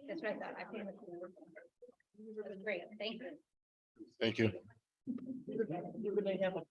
That's what I thought. I think that's great. Thank you. Thank you. You're gonna have a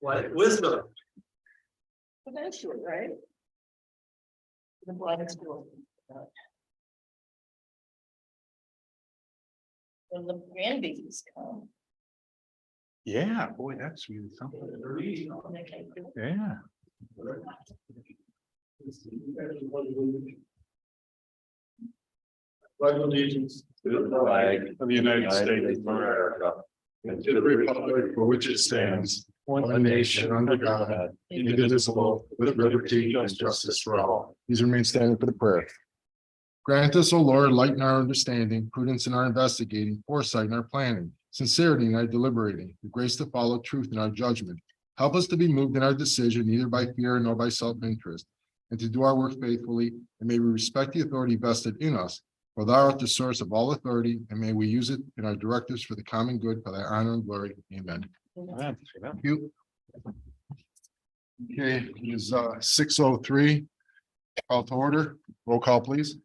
What wisdom? potential, right? The blind school. When the grandbabies come. Yeah, boy, that's really something. Yeah. Pledge allegiance to the flag Of the United States of America and to the republic for which it stands, one nation under God, indivisible, with liberty and justice for all. These remain standing for the prayer. Grant us, O Lord, light in our understanding, prudence in our investigating, foresight in our planning, sincerity in our deliberating, the grace to follow truth in our judgment. Help us to be moved in our decision, neither by fear nor by self-interest, and to do our work faithfully, and may we respect the authority vested in us. For thou art the source of all authority, and may we use it in our directives for the common good, for thy honor and glory. Amen. Thank you. Okay, it is 6:03. Call to order. Roll call, please.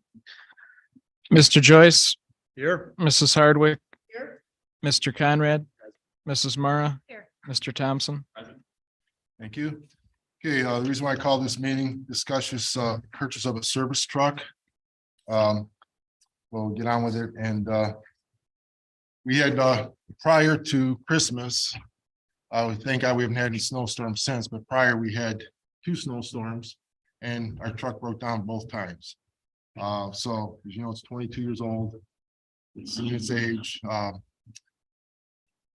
Mr. Joyce, Here. Mrs. Hardwick, Here. Mr. Conrad, Mrs. Mara, Here. Mr. Thompson. Thank you. Okay, the reason why I call this meeting, discuss this purchase of a service truck. We'll get on with it, and we had prior to Christmas, thank God we haven't had any snowstorms since, but prior we had 2 snowstorms and our truck broke down both times. So, as you know, it's 22 years old. It's in its age.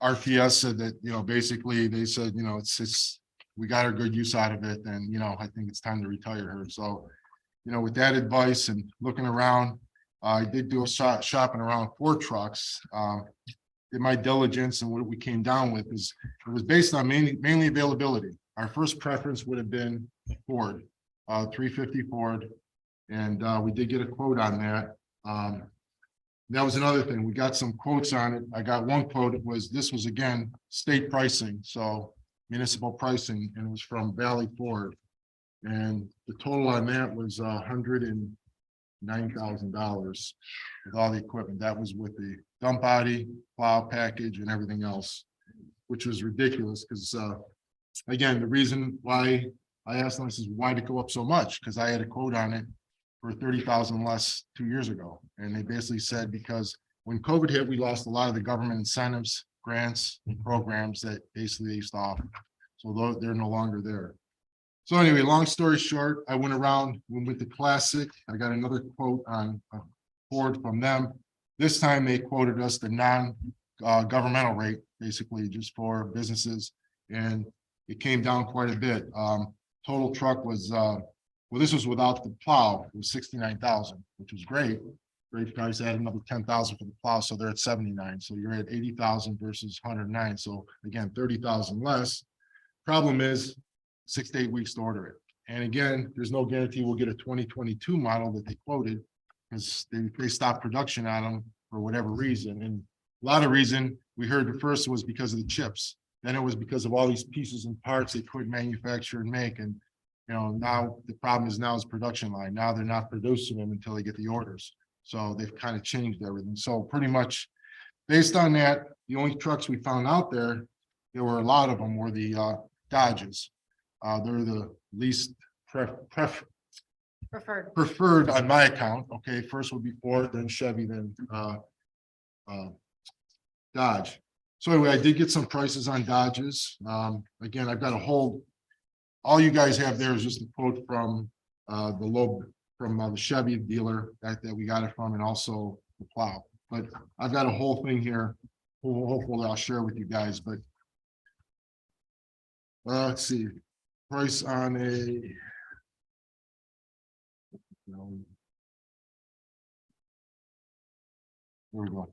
RPS said that, basically they said, it's, we got a good use out of it, and, I think it's time to retire her. So, with that advice and looking around, I did do a shopping around 4 trucks. Did my diligence, and what we came down with is, it was based on mainly availability. Our first preference would have been Ford, 350 Ford. And we did get a quote on that. That was another thing. We got some quotes on it. I got one quote. This was again, state pricing. So municipal pricing, and it was from Valley Ford. And the total on that was $109,000 with all the equipment. That was with the dump body, plow package, and everything else, which was ridiculous because again, the reason why I asked them, I says, why did it go up so much? Because I had a quote on it for 30,000 less 2 years ago. And they basically said, because when COVID hit, we lost a lot of the government incentives, grants, and programs that basically they stopped. So they're no longer there. So anyway, long story short, I went around with the Classic. I got another quote on Ford from them. This time they quoted us the non-governmental rate, basically just for businesses. And it came down quite a bit. Total truck was, well, this was without the plow, it was 69,000, which was great. Great price, add another 10,000 for the plow, so they're at 79. So you're at 80,000 versus 109. So again, 30,000 less. Problem is 6 to 8 weeks to order it. And again, there's no guarantee we'll get a 2022 model that they quoted because they stopped production on them for whatever reason. And a lot of reason we heard the first was because of the chips. Then it was because of all these pieces and parts they couldn't manufacture and make. And, now the problem is production line. Now they're not producing them until they get the orders. So they've kind of changed everything. So pretty much based on that, the only trucks we found out there were a lot of them were the Dodges. They're the least preferred on my account. Okay, first would be Ford, then Chevy, then Dodge. So anyway, I did get some prices on Dodges. Again, I've got a whole, all you guys have there is just a quote from the Chevy dealer that we got it from, and also the plow. But I've got a whole thing here. Hopefully I'll share with you guys, but let's see, price on a there we go.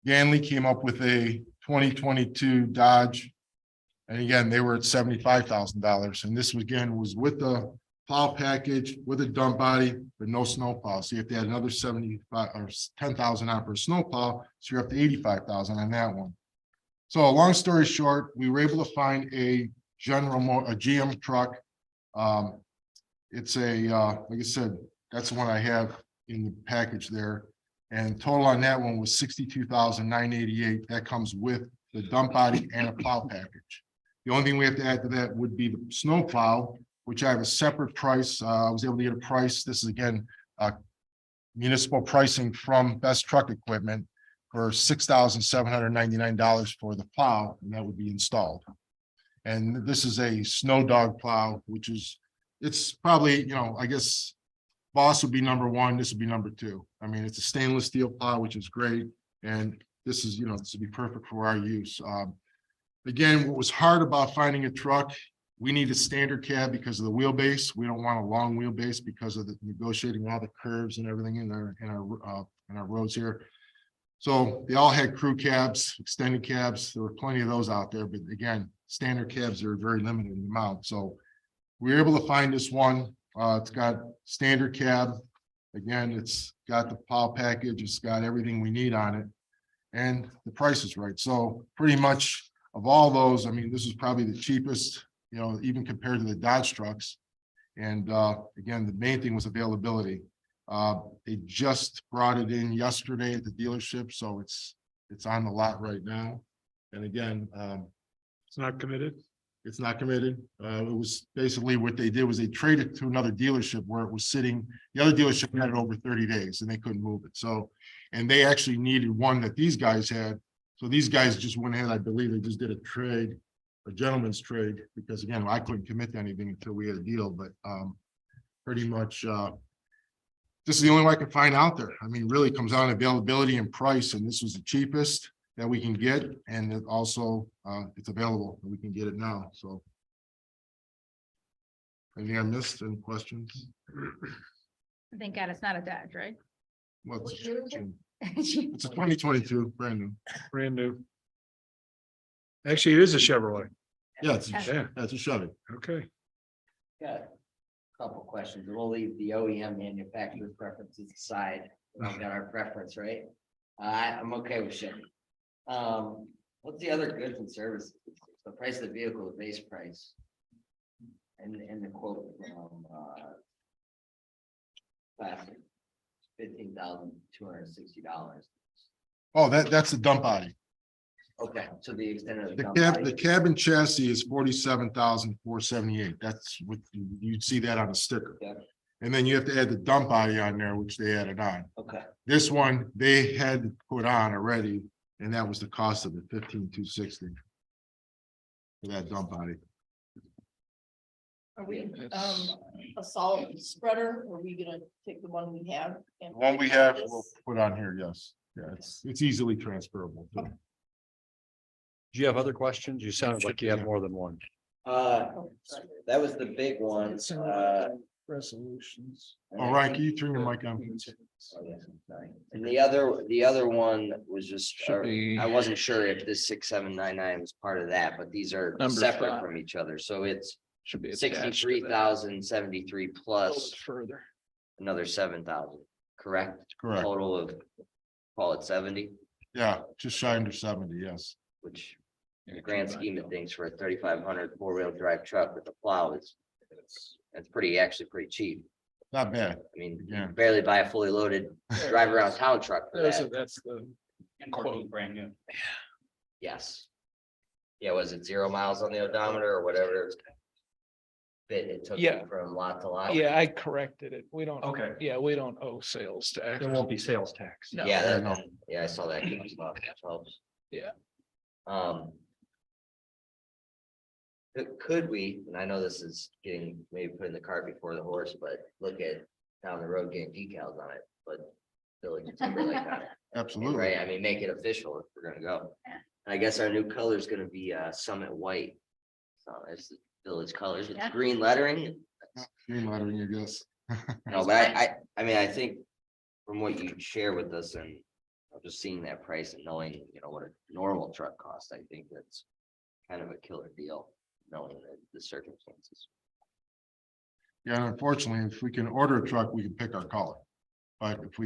Ganley came up with a 2022 Dodge. And again, they were at $75,000. And this again was with the plow package, with a dump body, but no snow plow. So you have to add another 75 or 10,000 on for a snow plow. So you're up to 85,000 on that one. So long story short, we were able to find a GM truck. It's a, like I said, that's the one I have in the package there. And total on that one was $62,988. That comes with the dump body and a plow package. The only thing we have to add to that would be the snow plow, which I have a separate price. I was able to get a price. This is again, municipal pricing from Best Truck Equipment for $6,799 for the plow, and that would be installed. And this is a snow dog plow, which is, it's probably, I guess Boss would be number one. This would be number two. I mean, it's a stainless steel plow, which is great. And this is, this would be perfect for our use. Again, what was hard about finding a truck, we need a standard cab because of the wheelbase. We don't want a long wheelbase because of the negotiating all the curves and everything in our roads here. So they all had crew cabs, extended cabs. There were plenty of those out there, but again, standard cabs are very limited in amount. So we were able to find this one. It's got standard cab. Again, it's got the plow package. It's got everything we need on it, and the price is right. So pretty much of all those, I mean, this is probably the cheapest, even compared to the Dodge trucks. And again, the main thing was availability. They just brought it in yesterday at the dealership, so it's on the lot right now. And again, It's not committed. it's not committed. It was basically what they did was they traded it to another dealership where it was sitting. The other dealership had it over 30 days and they couldn't move it. So, and they actually needed one that these guys had. So these guys just went ahead, I believe they just did a trade, a gentleman's trade, because again, I couldn't commit to anything until we had a deal, but pretty much this is the only way I can find out there. I mean, really comes down to availability and price, and this was the cheapest that we can get, and it also it's available, we can get it now. So anything I missed? Any questions? Thank God it's not a Dodge, right? What's it's a 2022 brand new. Brand new. Actually, it is a Chevrolet. Yeah, it's Yeah. a Chevy. Okay. Got a couple questions. We'll leave the OEM manufacturer preferences aside. We've got our preference, right? I'm okay with Chevy. What's the other goods and services? The price of the vehicle, the base price. And the quote from Classic, $15,260. Oh, that's the dump body. Okay, so the extent of the The dump cab, body- the cabin chassis is 47,478. That's what you'd see that on a sticker. Yeah. And then you have to add the dump body on there, which they added on. Okay, This one, they had put on already, and that was the cost of it, 15,260. For that dump body. Are we, a solid spreader, or are we gonna take the one we have? and- The one we have, we'll put on here, yes. Yeah, it's easily transferable. Do you have other questions? You sounded like you have more than one. Oh, sorry. that was the big one. Resolutions. All right, can you turn your mic on? Oh, yes, I'm sorry. And the other one was just, Should be- I wasn't sure if this 6799 was part of that, but these are Number separate 5. from each other, so it's Should be attached to that. 63,073 A little plus bit further. another 7,000, correct? Correct. Total of, call it 70, Yeah, just shy under 70, yes. which in the grand scheme of things for a 3,500 four-wheel drive truck with a plow is, it's actually pretty cheap. Not bad. I mean, you Yeah. can barely buy a fully loaded drive around town truck for that. That's the quote. Brand new. Yes. Yeah, was it 0 miles on the odometer or whatever? bit it took Yeah. you from lot to lot? Yeah, I corrected it. We don't. Okay. Yeah, we don't owe sales tax. There won't be sales tax. No. Yeah, no. yeah, I saw that. That helps. Yeah. Could we, and I know this is getting maybe putting the cart before the horse, but look at down the road getting decals on it, but Village of Timberlake on it. Absolutely. Right, I mean, make it official if we're gonna go. I guess our new color is gonna be Summit White. So it's the village colors, it's Yeah. green lettering. Green lettering, I guess. No, but I mean, I think from what you share with us and just seeing that price and knowing, what a normal truck costs, I think that's kind of a killer deal, knowing the circumstances. Yeah, and unfortunately, if we can order a truck, we can pick our color. But if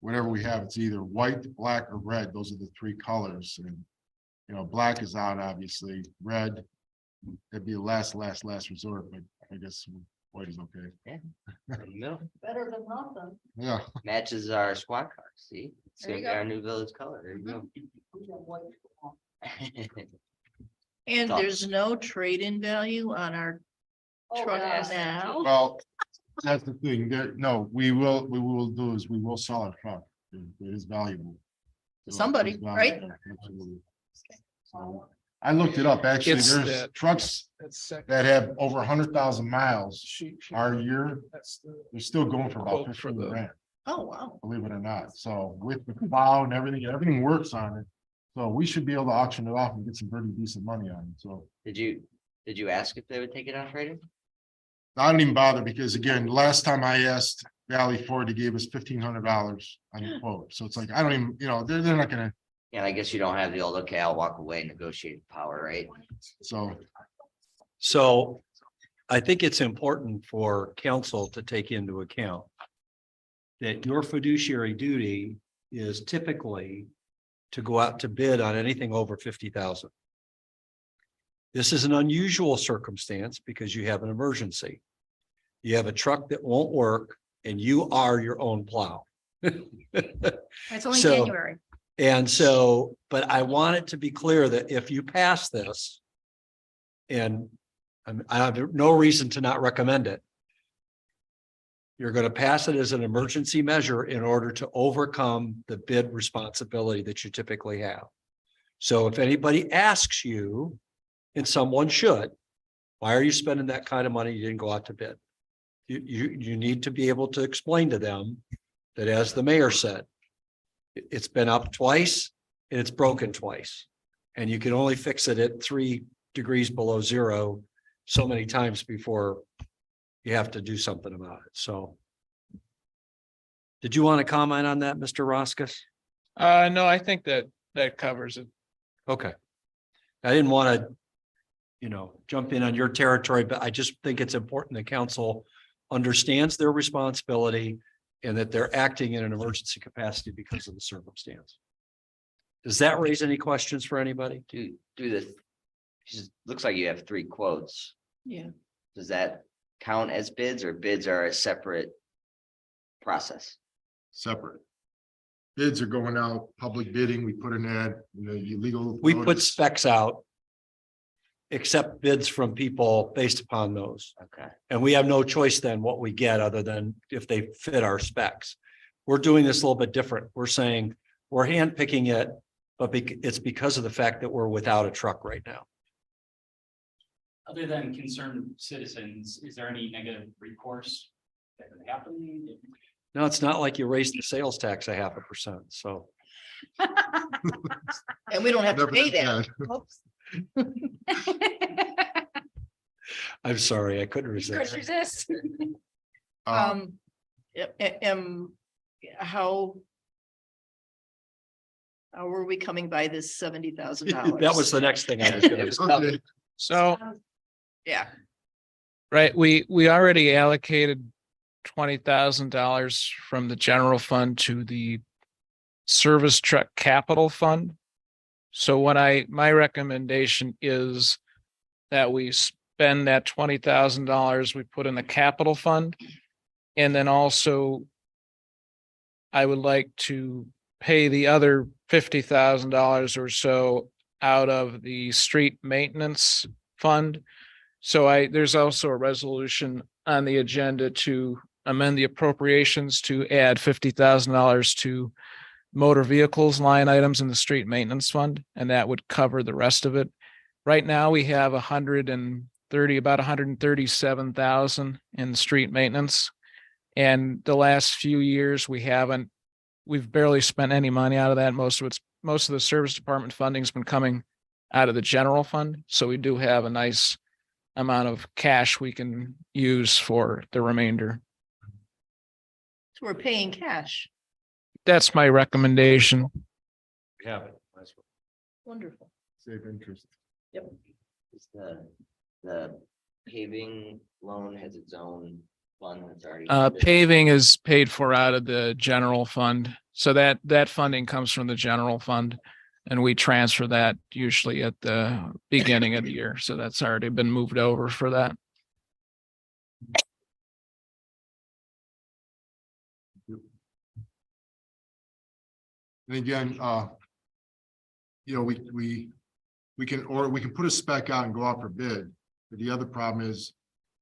whatever we have, it's either white, black, or red. Those are the three colors. And, black is out, obviously. Red, it'd be the last resort, but I guess white is okay. In the middle. Better than nothing. Yeah, Matches our squad car, see? It's There gonna you be go. our new village color, there you go. And Thoughts? there's no trade-in value on our Oh, truck gosh. now. well, that's the thing. No, we will do is we will sell our truck. It is valuable. So Somebody, it's right? valuable, absolutely. So, I looked it up. Actually, It's there's that- trucks That's second. that have over 100,000 miles. She- Our year, That's the they're still going for about Quote for 15 the- grand, Oh, wow. believe it or not. So with the plow and everything works on it. So we should be able to auction it off and get some pretty decent money on it. So Did you ask if they would take it on trade-in? I don't even bother because again, last time I asked Valley Ford, they gave us $1,500 on the quote. So it's like, I don't even, they're not gonna, And I guess you don't have the old, okay, I'll walk away negotiate power, right? so. So I think it's important for council to take into account that your fiduciary duty is typically to go out to bid on anything over 50,000. This is an unusual circumstance because you have an emergency. You have a truck that won't work and you are your own plow. It's only So- January. And so, but I want it to be clear that if you pass this, and I have no reason to not recommend it, you're going to pass it as an emergency measure in order to overcome the bid responsibility that you typically have. So if anybody asks you, and someone should, why are you spending that kind of money? You didn't go out to bid. You need to be able to explain to them that, as the mayor said, it's been up twice and it's broken twice. And you can only fix it at 3 degrees below zero so many times before you have to do something about it. So. Did you want to comment on that, Mr. Roskis? No, I think that covers it. Okay. I didn't want to, jump in on your territory, but I just think it's important the council understands their responsibility and that they're acting in an emergency capacity because of the circumstance. Does that raise any questions for anybody? Do this. Looks like you have 3 quotes. Yeah. Does that count as bids or bids are a separate process? Separate. Bids are going out, public bidding, we put an ad, you legal. We put notice. specs out, accept bids from people based upon those. Okay. And we have no choice then what we get other than if they fit our specs. We're doing this a little bit different. We're saying we're handpicking it, but it's because of the fact that we're without a truck right now. Other than concerned citizens, is there any negative recourse that could happen? No, it's not like you raised the sales tax 0.5%. So And we don't have to Never pay did that. I'm sorry, I couldn't Chris resist. resist. How are we coming by this $70,000? That was the next thing I was gonna say. Okay, So, Yeah, right, we already allocated $20,000 from the general fund to the service truck capital fund. So my recommendation is that we spend that $20,000 we put in the capital fund. And then also I would like to pay the other $50,000 or so out of the street maintenance fund. So there's also a resolution on the agenda to amend the appropriations to add $50,000 to motor vehicles line items in the street maintenance fund, and that would cover the rest of it. Right now, we have about 137,000 in street maintenance. And the last few years, we've barely spent any money out of that. Most of the service department funding's been coming out of the general fund. So we do have a nice amount of cash we can use for the remainder. So we're paying cash. That's my recommendation. We have it. Wonderful. Save interest. Is the paving loan has its own fund that's already. Paving is paid for out of the general fund. So that funding comes from the general fund. And we transfer that usually at the beginning of the year. So that's already been moved over for that. And again, we can put a spec out and go out for bid. But the other problem is,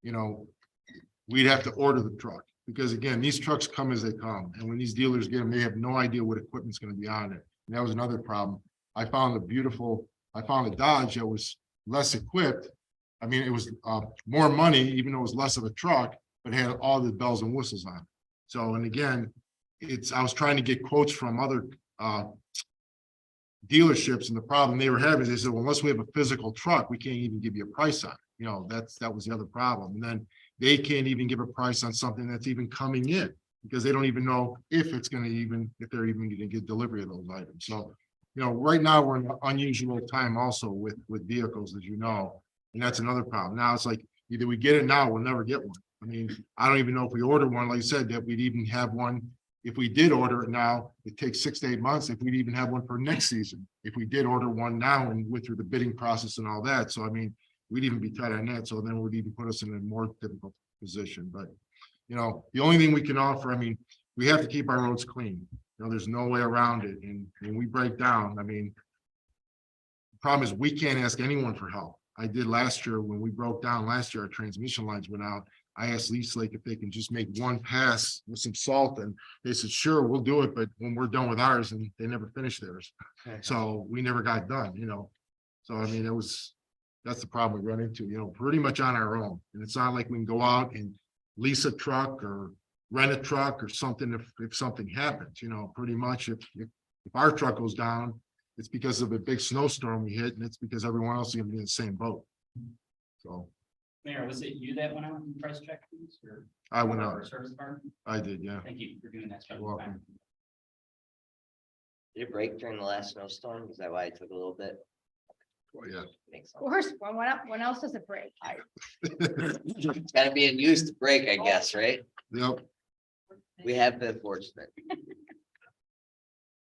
we'd have to order the truck because again, these trucks come as they come. And when these dealers get them, they have no idea what equipment's going to be on it. And that was another problem. I found a Dodge that was less equipped. I mean, it was more money, even though it was less of a truck, but had all the bells and whistles on it. So, and again, I was trying to get quotes from other dealerships, and the problem they were having is they said, well, unless we have a physical truck, we can't even give you a price on it. That was the other problem. And then they can't even give a price on something that's even coming in because they don't even know if they're even going to get delivery of those items. So, right now we're in an unusual time also with vehicles, as you know, and that's another problem. Now it's like either we get it now, or we'll never get one. I mean, I don't even know if we order one, like I said, that we'd even have one. If we did order it now, it takes 6 to 8 months. If we'd even have one for next season, if we did order one now and went through the bidding process and all that. So, I mean, we'd even be tight on that. So then it would even put us in a more difficult position. But, the only thing we can offer, I mean, we have to keep our roads clean. There's no way around it. And when we break down, I mean, the problem is we can't ask anyone for help. I did last year when we broke down last year, our transmission lines went out. I asked Lake if they can just make one pass with some salt, and they said, sure, we'll do it. But when we're done with ours, and they never finished theirs. So we never got done, So, I mean, that's the problem we run into, pretty much on our own. And it's not like we can go out and lease a truck or rent a truck or something if something happens, pretty much if our truck goes down, it's because of a big snowstorm we hit, and it's because everyone else is gonna be in the same boat. So Mayor, was it you that went out and price checked these or? I went Our out, service department? I did, yeah. Thank you for doing that. You're welcome. Did it break during the last snowstorm? Is that why it took a little bit? Well, yeah. Makes Of course, when else does it break? sense. Gotta be in use to break, I guess, right? Yep. We have been fortunate.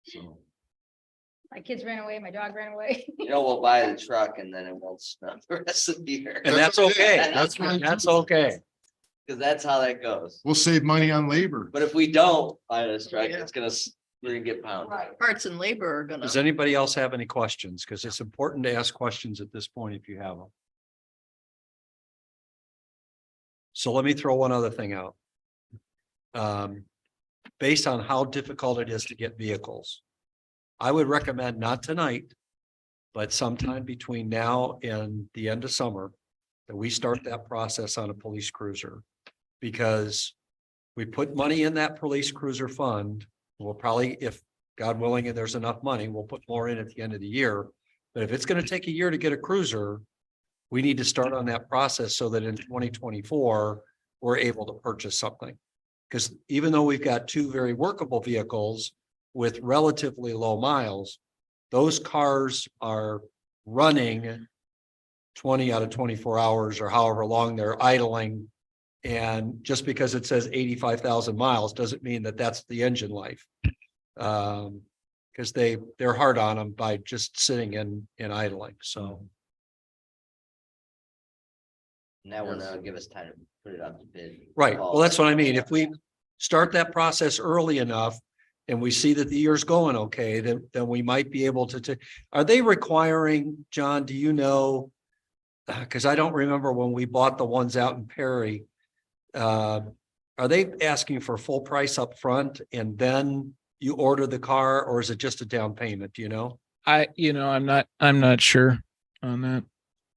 So, My kids ran away, my dog ran away. We'll buy the truck and then it won't snow the rest of the year. And that's okay. That's fine. That's okay. Because that's how that goes. we'll save money on labor. But if we don't buy this truck, Yeah. we're gonna get pounded. Parts and labor are gonna. Does anybody else have any questions? Because it's important to ask questions at this point if you have them. So let me throw one other thing out. Based on how difficult it is to get vehicles, I would recommend not tonight, but sometime between now and the end of summer, that we start that process on a police cruiser. Because we put money in that police cruiser fund. We'll probably, if God willing, and there's enough money, we'll put more in at the end of the year. But if it's going to take a year to get a cruiser, we need to start on that process so that in 2024, we're able to purchase something. Because even though we've got two very workable vehicles with relatively low miles, those cars are running 20 out of 24 hours or however long they're idling. And just because it says 85,000 miles doesn't mean that that's the engine life. Because they're hard on them by just sitting in idling. So And that will give us time to put it up to bid. right. Well, that's what I mean. If we start that process early enough and we see that the year's going okay, then we might be able to. Are they requiring, John, do you know, because I don't remember when we bought the ones out in Perry. Are they asking for full price up front and then you order the car, or is it just a down payment, do you know? I'm not sure on that.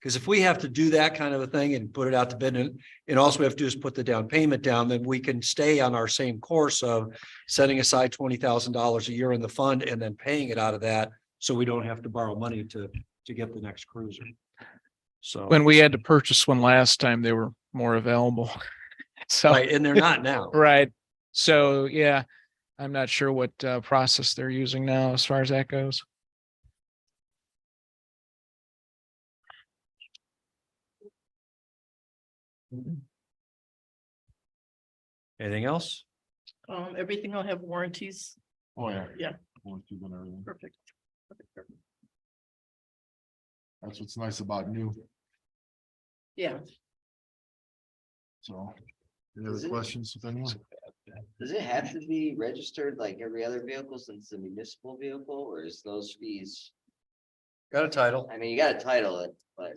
Because if we have to do that kind of a thing and put it out to bid, and all we have to do is put the down payment down, then we can stay on our same course of setting aside $20,000 a year in the fund and then paying it out of that, so we don't have to borrow money to get the next cruiser. So, When we had to purchase one last time, they were more available. So, right, and they're not now. right. So, yeah, I'm not sure what process they're using now as far as that goes. Anything else? Everything will have warranties. Oh, yeah. Yeah. Warranties and everything. Perfect. Perfect. That's what's nice about new, Yeah. so. Any Is other it- questions with anyone? Does it have to be registered like every other vehicle since it's a municipal vehicle, or is those fees? Got a title? I mean, you gotta title it, but.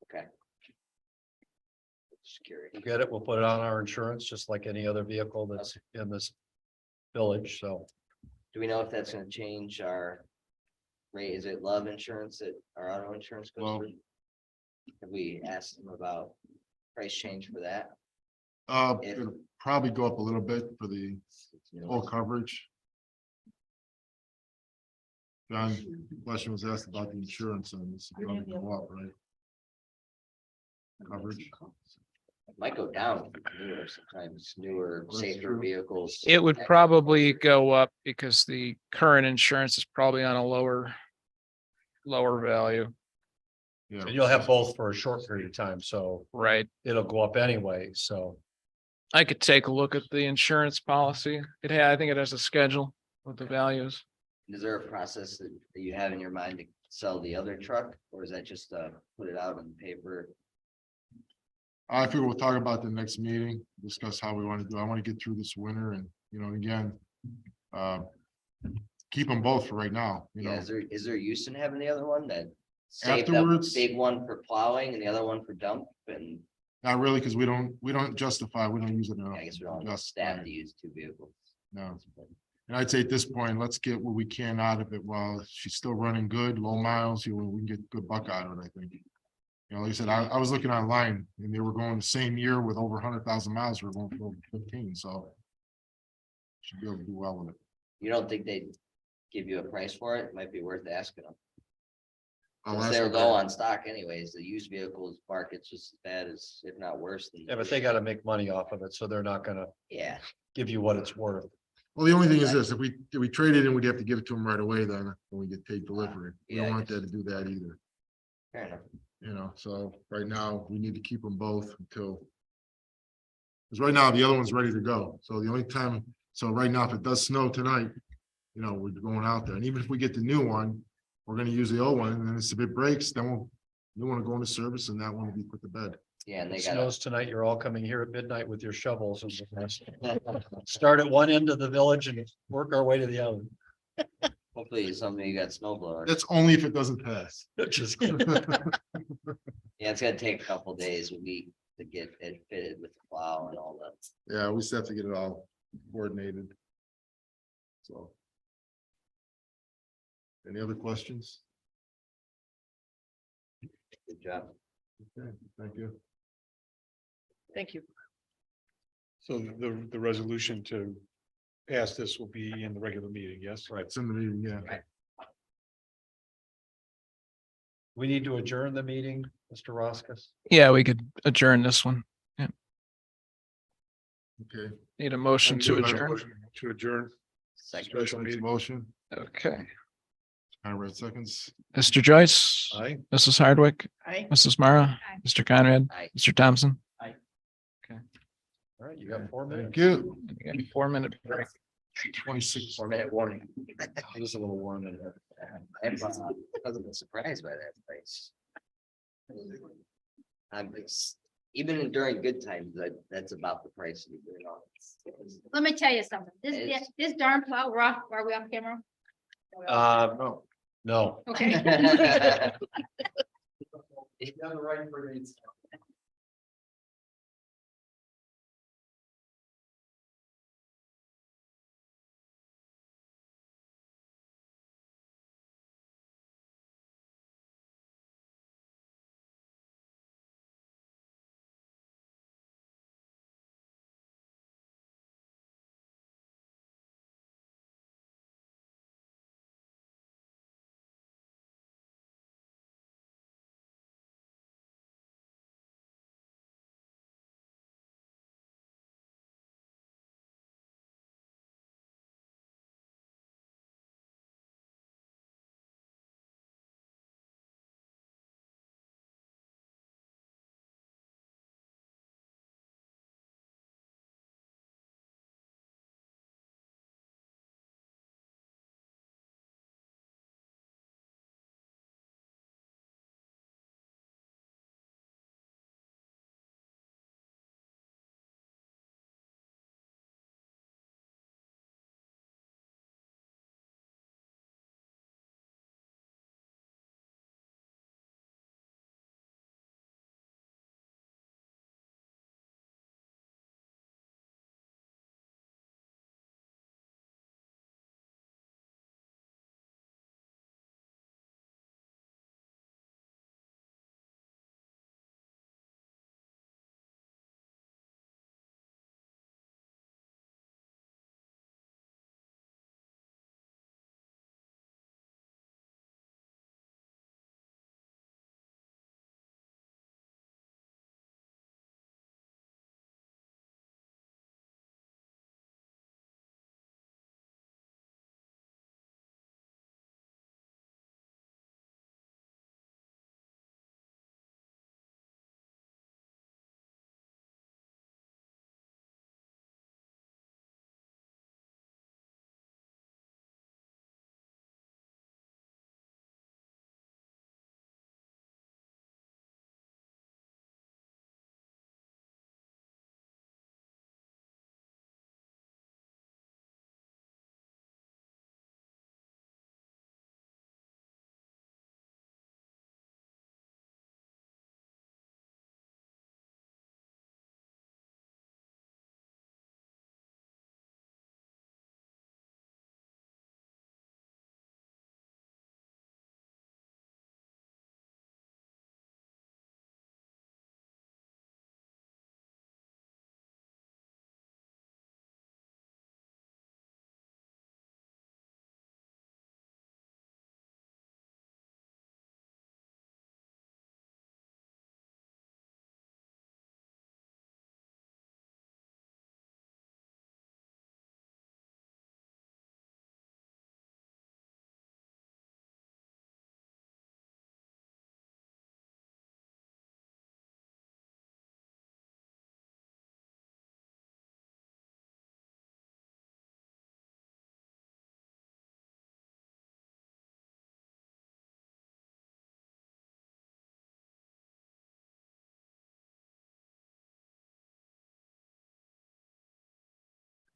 Okay. Just curious. We'll get it, we'll put it on our insurance, just like any other vehicle that's in this village, so. Do we know if that's gonna change our rate? Is it Love Insurance that our auto insurance goes Well- through? Have we asked them about price change for that? If- It'll probably go up a little bit for the full coverage. John, the question was asked about the insurance and it's going to go up, right? Coverage. Might go down for newer, sometimes newer, That's safer true. vehicles. It would probably go up because the current insurance is probably on a lower value, Yeah. And you'll have both for a short period of time, so right? it'll go up anyway, so. I could take a look at the insurance policy. I think it has a schedule with the values. Is there a process that you have in your mind to sell the other truck, or is that just put it out on paper? I figure we'll talk about the next meeting, discuss how we want to do. I want to get through this winter and, again. Keep them both for right now, Yeah, is there use in having the other one that? Save Afterwards- save one for plowing and the other one for dump, and Not really, because we don't justify, we don't use it enough. I guess we don't have Just- staff to use two vehicles. No. And I'd say at this point, let's get what we can out of it while she's still running good, low miles, we can get good buck out of it, I think. Like I said, I was looking online and they were going the same year with over 100,000 miles, we're going for over 15, so. Should be able to do well with it. You don't think they'd give you a price for it? It might be worth asking them. I'll Since ask they'll her. go on stock anyways, the used vehicles market's just as bad as, if not worse than. Yeah, but they gotta make money off of it, so they're not gonna Yeah, give you what it's worth. Well, the only thing is this, if we trade it in, we'd have to give it to them right away then, when we get take delivery. We Yeah, don't I want guess. that to do that either, fair enough. so right now, we need to keep them both until. Because right now, the other one's ready to go, so the only time, so right now, if it does snow tonight, we're going out there, and even if we get the new one, we're gonna use the old one, and then if it breaks, then we want to go into service, and that one will be put to bed. Yeah, and It they got, snows tonight, you're all coming here at midnight with your shovels and start at one end of the village and work our way to the other. hopefully some of you got snow blowers. That's only if it doesn't pass. Just Yeah, it's gonna take a couple days, a week to get it fitted with the plow and all that. Yeah, we just have to get it all coordinated. So. Any other questions? Good job. Okay, thank you. Thank you. So the resolution to pass this will be in the regular meeting, yes? right. It's in the meeting, yeah. We need to adjourn the meeting, Mr. Roskis. Yeah, we could adjourn this one. Okay. Need a motion to I'll do that adjourn. motion. To adjourn. Second, Special meeting motion, Okay. Conrad seconds. Mr. Joyce, Aye. Mrs. Hardwick, Hi. Mrs. Mara, Aye. Mr. Conrad, Aye. Mr. Thompson. All right, you got 4 minutes. Thank you. You got a 4-minute break. 26. 4-minute warning. There's a little warm in here. I'm pleasantly surprised by that price. Even during good times, that's about the price. Let me tell you something. It's- This darn plow, are we off camera? No. Okay. Done the right grades.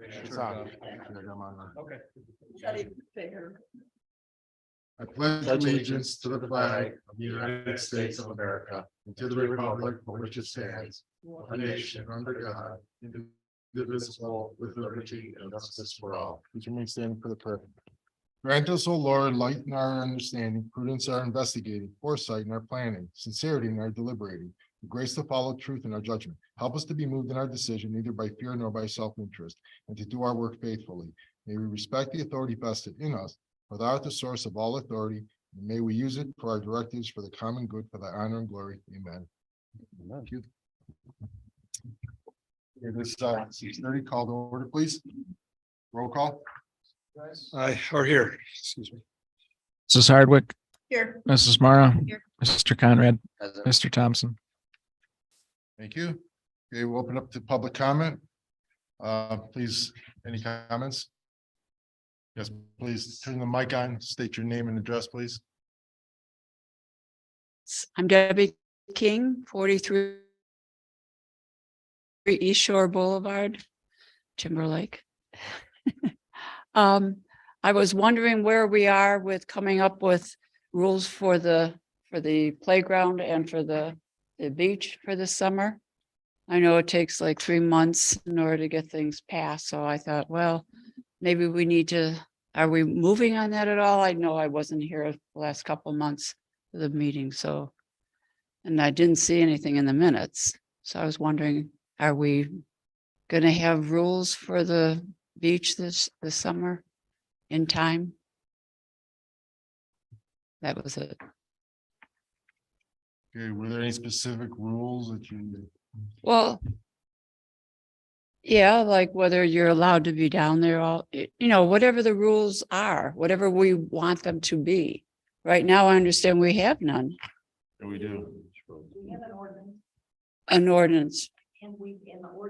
It's on. I'm on. Okay. Fair. I pledge allegiance to the flag of the United States of America and to the republic for which it stands, one nation under God, indivisible, with liberty and justice for all. Please remain standing for the prayer. Grant us, O Lord, light in our understanding, prudence in our investigating, foresight in our planning, sincerity in our deliberating, the grace to follow truth in our judgment. Help us to be moved in our decision, neither by fear nor by self-interest, and to do our work faithfully. May we respect the authority vested in us, for thou art the source of all authority, and may we use it for our directives for the common good, for thy honor and glory. Amen. Thank you. Okay, this 6:30 call to order, please. Roll call. Or here, excuse me. Mrs. Hardwick, Here. Mrs. Mara, Here. Mr. Conrad, President. Mr. Thompson. Thank you. Okay, we'll open up to public comment. Please, any comments? Yes, please turn the mic on, state your name and address, please. I'm Debbie King, 43 East Shore Boulevard, Timberlake. I was wondering where we are with coming up with rules for the for the playground and for the beach for the summer. I know it takes like 3 months in order to get things passed, so I thought, well, maybe we need to, are we moving on that at all? I know I wasn't here the last couple months of the meeting, so. And I didn't see anything in the minutes, so I was wondering, are we gonna have rules for the beach this summer in time? That was it. Okay, were there any specific rules that you? Well, yeah, like whether you're allowed to be down there all, whatever the rules are, whatever we want them to be. Right now, I understand we have none, Yeah, we do. We have an ordinance, an ordinance. and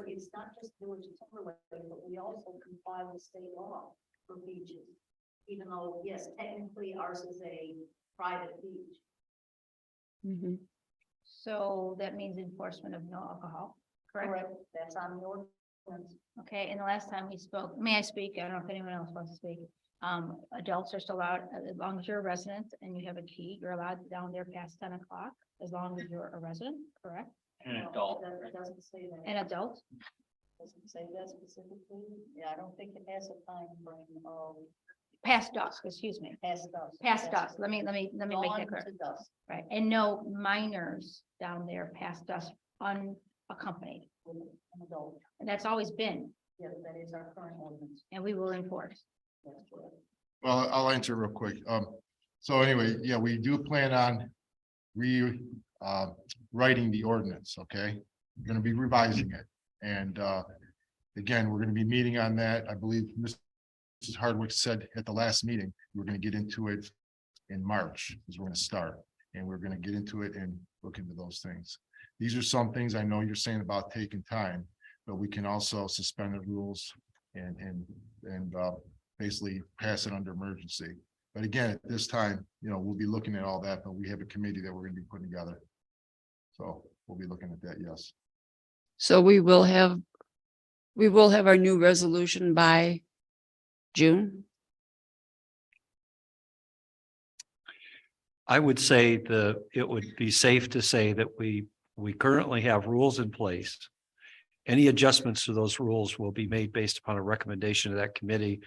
it's not just village of Timberlake, but we also comply with state law for beaches. Even though, yes, technically ours is a private beach. Mhm. So that means enforcement of no alcohol, correct? That's on the ordinance. Okay, and the last time we spoke, may I speak? I don't know if anyone else wants to speak. Adults are still allowed, as long as you're a resident and you have a key, you're allowed down there past 10 o'clock, as long as you're a resident, correct? An adult. It doesn't say that. An adult, Doesn't say that specifically. Yeah, I don't think it has a time frame of past dusk, excuse me, past dusk. past dusk. Let me make that Dawn clear. to dusk Right, and no minors down there past dusk unaccompanied. with an adult. And that's always been, Yeah, that is our current ordinance. and we will enforce. That's correct. Well, I'll answer real quick. So anyway, yeah, we do plan on writing the ordinance, okay? We're gonna be revising it. And again, we're gonna be meeting on that. I believe Mrs. Hardwick said at the last meeting, we're gonna get into it in March, is we're gonna start. And we're gonna get into it and look into those things. These are some things I know you're saying about taking time, but we can also suspend the rules and basically pass it under emergency. But again, at this time, we'll be looking at all that, but we have a committee that we're gonna be putting together. So we'll be looking at that, yes. So we will have our new resolution by June. I would say it would be safe to say that we currently have rules in place. Any adjustments to those rules will be made based upon a recommendation of that committee,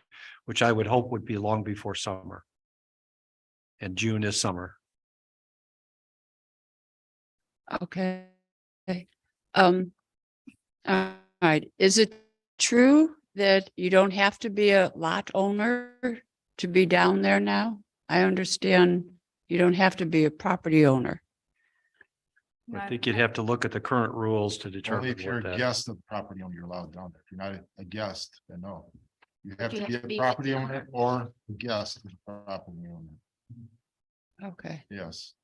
which I would hope would be long before summer. And June is summer. Okay. All right, is it true that you don't have to be a lot owner to be down there now? I understand you don't have to be a property owner. I think you'd have to look at the current rules to Only determine if you're what a that. guest of the property owner, you're allowed down there. If you're not a guest, then no. You have You to have be to a be- property owner or a guest of the property owner, Okay. yes.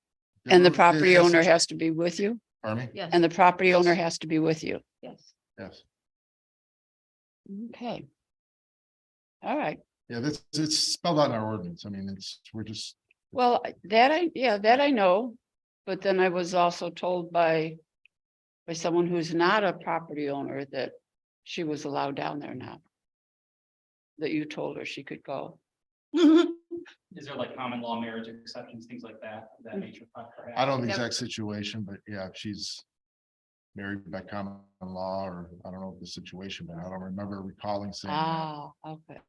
And the There- property there's- owner has to be with you? Pardon me? Yes, And the property owner has to be with you? yes. Yes. Okay. All right. Yeah, it's spelled out in our ordinance. I mean, we're just, Well, that I know, but then I was also told by someone who's not a property owner that she was allowed down there now. That you told her she could go. Is there like common law marriage exceptions, things like that, of that nature? perhaps? I don't know the Yep. exact situation, but yeah, if she's married by common law, or I don't know the situation, but I don't remember recalling saying that. Ah, okay.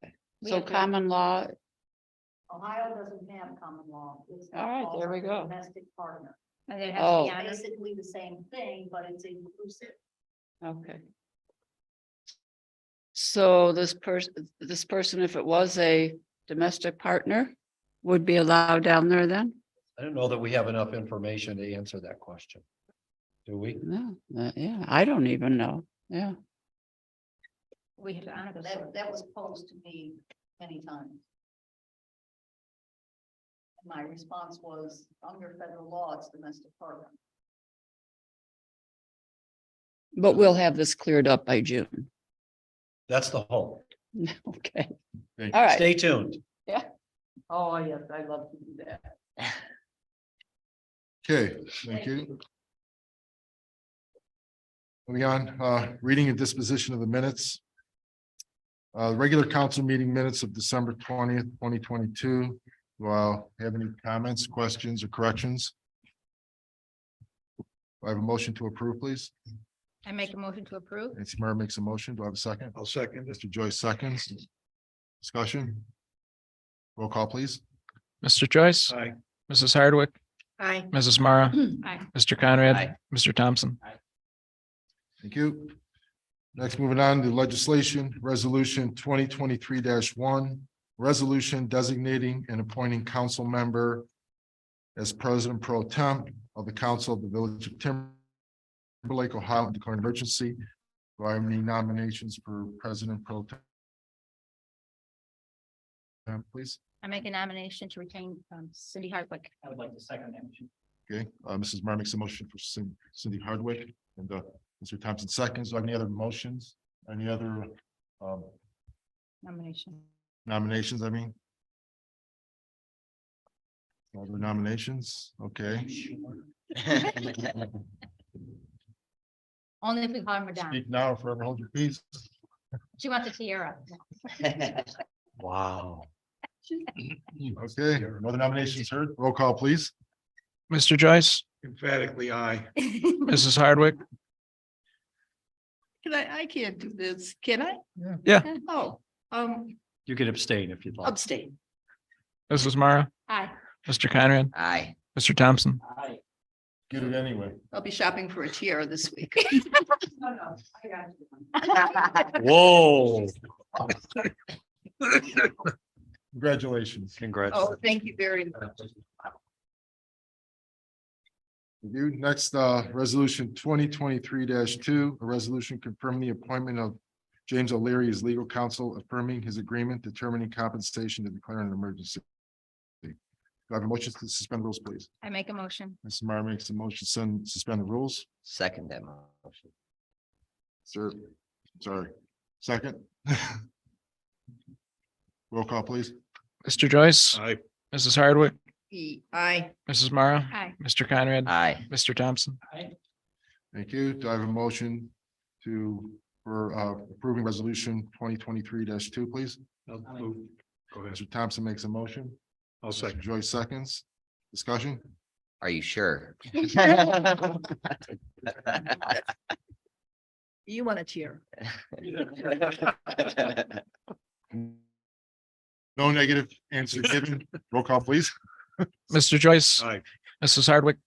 We So have to- common law, Ohio doesn't have common law. It's All right, there we go. Domestic partner. And it has to Oh. be honored. Basically the same thing, but it's inclusive. okay. So this person, if it was a domestic partner, would be allowed down there then? I don't know that we have enough information to answer that question. Do we? No, yeah, I don't even know. Yeah. We have to honor those. That was posed to me many times. My response was, under federal law, it's domestic partner. But we'll have this cleared up by June. That's the hope. Okay, Thank all right. Stay tuned. Oh, yes, I love to do that. Okay, thank you. Moving on, reading and disposition of the minutes. Regular council meeting minutes of December 20th, 2022. Well, have any comments, questions, or corrections? I have a motion to approve, please? I make a motion to approve. Nancy Murray makes a motion. Do I have a second? I'll second it. Mr. Joyce seconds. Discussion? Roll call, please. Mr. Joyce, Aye. Mrs. Hardwick, Aye. Mrs. Mara, Aye. Mr. Conrad, Aye. Mr. Thompson. Thank you. Next, moving on to legislation, resolution 2023-1, resolution designating and appointing council member as president pro tem of the council of the village of Timberlake, Ohio, and declaring emergency. Do I have any nominations for president pro tem? Please. I make a nomination to retain Cindy Hardwick. I would like to second that motion. Okay, Mrs. Mar makes a motion for Cindy Hardwick and Mr. Thompson seconds. Do I have any other motions? Any other Nomination. nominations, I mean? Other nominations? Okay. Only if we call her Madonna. Speak now or forever hold your peace. She wants a tiara. Wow. Okay, no other nominations heard. Roll call, please. Mr. Joyce, Emphatically, aye. Mrs. Hardwick, Can I can't do this, can I? Yeah. Oh, You can abstain if you'd like. abstain. Mrs. Mara, Aye. Mr. Conrad, Aye. Mr. Thompson. Aye. Get it anyway. I'll be shopping for a tiara this week. No, no, I got you. Whoa. Congratulations. Congrats. Oh, thank you very much. You next, resolution 2023-2, a resolution confirming the appointment of James O'Leary as legal counsel, affirming his agreement, determining compensation to declare an emergency. Do I have a motion to suspend the rules, please? I make a motion. Mrs. Meyer makes a motion to suspend the rules. Second that motion. Sir, sorry, second. Roll call, please. Mr. Joyce, Aye. Mrs. Hardwick, Aye. Mrs. Mara, Aye. Mr. Conrad, Aye. Mr. Thompson. Aye. Thank you. Do I have a motion for approving resolution 2023-2, please? I'll move. Go ahead. Mr. Thompson makes a motion. I'll Mr. second. Joyce seconds. Discussion? Are you sure? You want a tiara? No negative answer given. Roll call, please. Mr. Joyce, Aye. Mrs. Hardwick,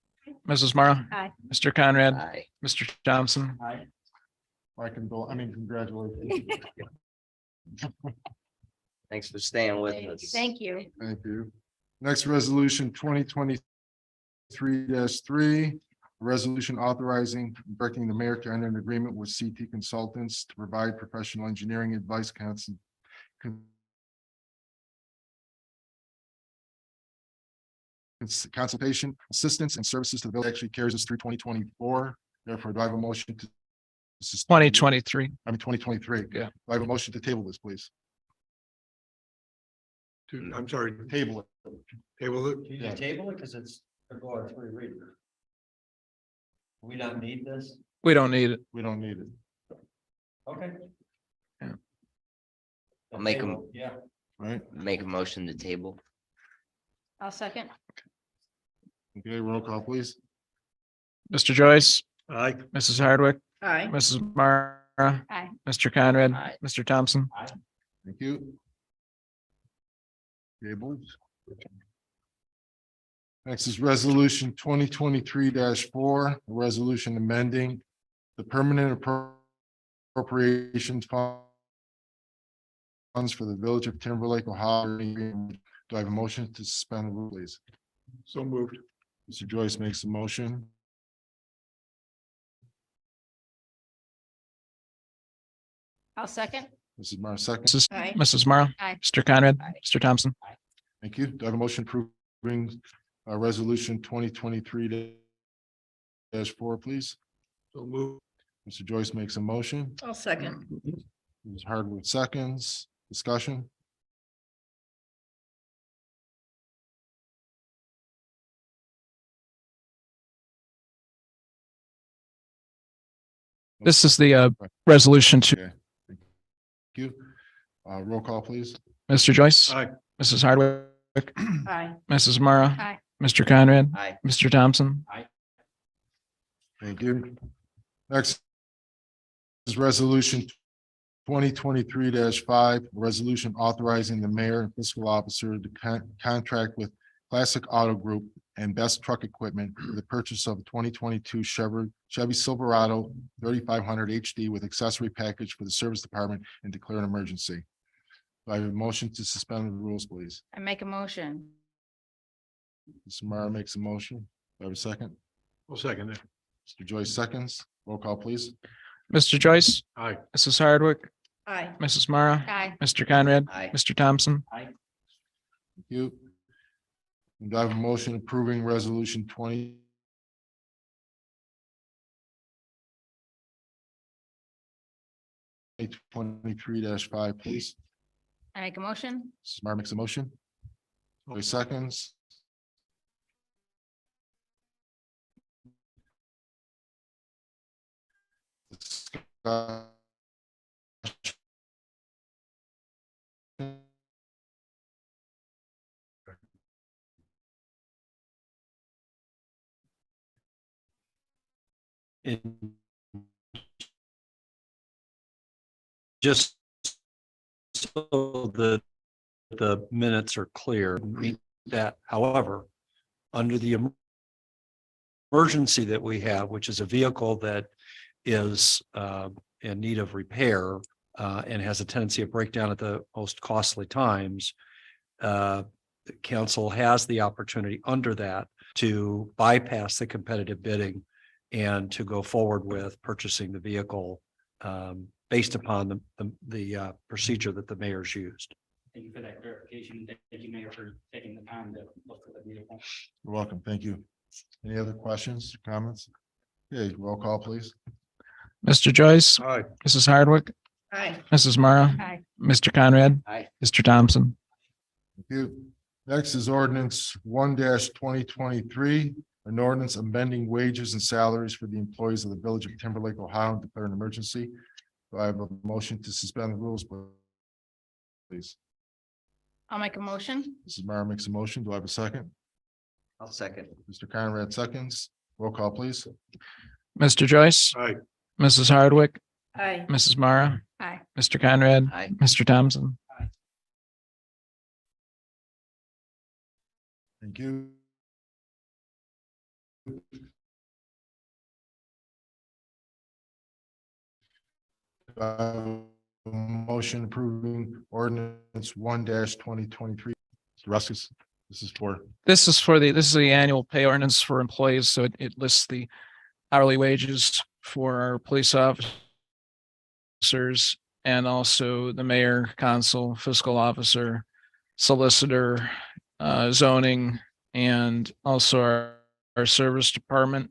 Mrs. Mara, Aye. Mr. Conrad, Aye. Mr. Thompson. Aye. Congratulations. Thanks for staying with us. Thank you. Thank you. Next resolution 2023-3, resolution authorizing and directing the mayor to enter an agreement with CT Consultants to provide professional engineering advice consultation, assistance and services to the village. Actually carries us through 2024. Therefore, do I have a motion to? 2023. 2023. Yeah. Do I have a motion to table this, please? I'm sorry, Table it. table it. Can you table it? Because it's going through reading. We don't need this? We don't need it. We don't need it. Okay. I'll make them, Right? make a motion to table. I'll second. Okay, roll call, please. Mr. Joyce, Aye. Mrs. Hardwick, Aye. Mrs. Mara, Aye. Mr. Conrad, Aye. Mr. Thompson. Thank you. Tabled. Next is resolution 2023-4, a resolution amending the permanent appropriations funds for the village of Timberlake, Ohio. Do I have a motion to suspend the rule, please? So moved. Mr. Joyce makes a motion. I'll second. Mrs. Mara seconds. Aye. Mrs. Mara, Aye. Mr. Conrad, Aye. Mr. Thompson. Thank you. Do I have a motion approving resolution 2023-4, please? So moved. Mr. Joyce makes a motion. I'll second. Ms. Hardwood seconds. Discussion? This is the resolution to Okay. Thank you. Roll call, please. Mr. Joyce, Aye. Mrs. Hardwick, Aye. Mrs. Mara, Aye. Mr. Conrad, Aye. Mr. Thompson. Thank you. Next is resolution 2023-5, resolution authorizing the mayor and fiscal officer to contract with Classic Auto Group and Best Truck Equipment for the purchase of a 2022 Chevy Silverado 3500 HD with accessory package for the service department and declare an emergency. Do I have a motion to suspend the rules, please? I make a motion. Mr. Mara makes a motion. Do I have a second? We'll second it. Mr. Joyce seconds. Roll call, please. Mr. Joyce, Aye. Mrs. Hardwick, Aye. Mrs. Mara, Aye. Mr. Conrad, Aye. Mr. Thompson, Thank you. And do I have a motion approving resolution 2023-5, please? I make a motion. Mrs. Mar makes a motion. Joyce seconds. And just so the minutes are clear, mean that, however, under the emergency that we have, which is a vehicle that is in need of repair and has a tendency of breakdown at the most costly times, the council has the opportunity under that to bypass the competitive bidding and to go forward with purchasing the vehicle based upon the procedure that the mayor's used. Thank you for that clarification. Thank you, Mayor, for taking the time to look for the vehicle. You're welcome. Thank you. Any other questions, comments? Okay, roll call, please. Mr. Joyce, Aye. Mrs. Hardwick, Aye. Mrs. Mara, Aye. Mr. Conrad, Aye. Mr. Thompson. Thank you. Next is ordinance 1-2023, an ordinance amending wages and salaries for the employees of the village of Timberlake, Ohio, and declare an emergency. Do I have a motion to suspend the rules, please? I'll make a motion. Mrs. Mara makes a motion. Do I have a second? I'll second. Mr. Conrad seconds. Roll call, please. Mr. Joyce, Aye. Mrs. Hardwick, Aye. Mrs. Mara, Aye. Mr. Conrad, Aye. Mr. Thompson. Thank you. Motion approving ordinance 1-2023. Russ, this is for, This is the annual pay ordinance for employees, so it lists the hourly wages for our police officers and also the mayor, consul, fiscal officer, solicitor, zoning, and also our service department.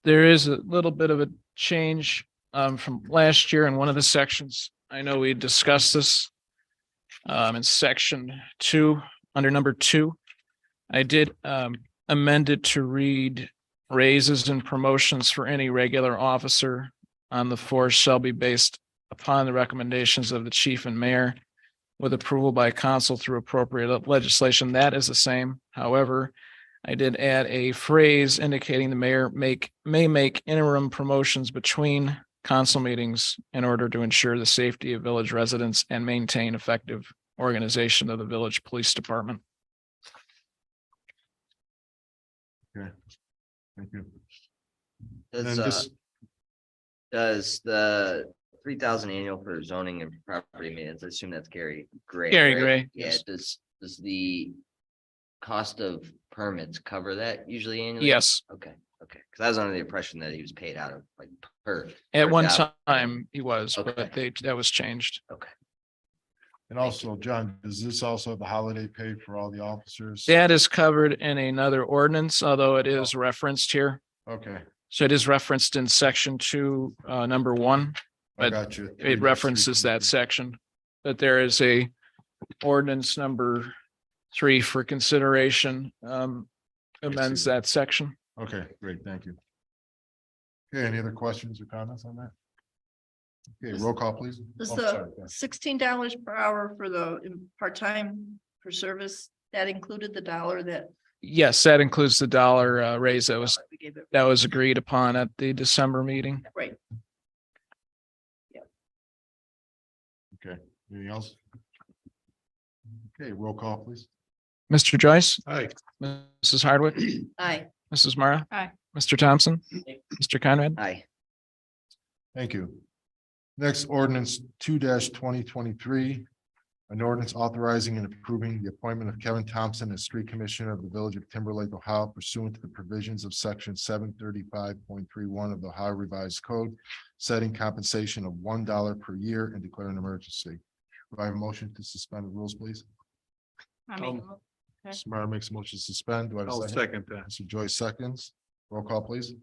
There is a little bit of a change from last year in one of the sections. I know we discussed this in section 2, under number 2. I did amend it to read raises and promotions for any regular officer on the force shall be based upon the recommendations of the chief and mayor with approval by council through appropriate legislation. That is the same. However, I did add a phrase indicating the mayor may make interim promotions between council meetings in order to ensure the safety of village residents and maintain effective organization of the village police department. thank you. Does, And just, does the 3,000 annual for zoning and property maintenance, I assume that's Gary Gray. Gary right? Gray, Yeah, yes. does the cost of permits cover that usually annually? Yes, Okay, because I was under the impression that he was paid out of like per. at per one job. time he was, Okay. but that was changed. Okay, and also, John, does this also have the holiday pay for all the officers? That is covered in another ordinance, although it is referenced here. Okay, So it is referenced in section 2, number 1. I But got you. It references that section, but there is a ordinance number 3 for consideration, amends that section. Okay, great, thank you. Okay, any other questions or comments on that? Okay, roll call, please. Does Oh, the sorry, go ahead. $16 per hour for the part-time for service, that included the dollar that Yes, that includes the dollar raise We gave it. that was agreed upon at the December meeting. Right. Okay, anything else? Okay, roll call, please. Mr. Joyce, Aye. Mrs. Hardwick, Aye. Mrs. Mara. Aye. Mr. Thompson, Mr. Conrad. Aye. Thank you. Next ordinance 2-2023. An ordinance authorizing and approving the appointment of Kevin Thompson as street commissioner of the village of Timberlake, Ohio pursuant to the provisions of section 735.31 of the Ohio Revised Code, setting compensation of $1 per year and declaring an emergency. Do I have a motion to suspend the rules, please? I make a mo- Okay. Samara makes a motion to suspend. Do I have a I'll second? second that. Mr. Joyce seconds. Roll call, please.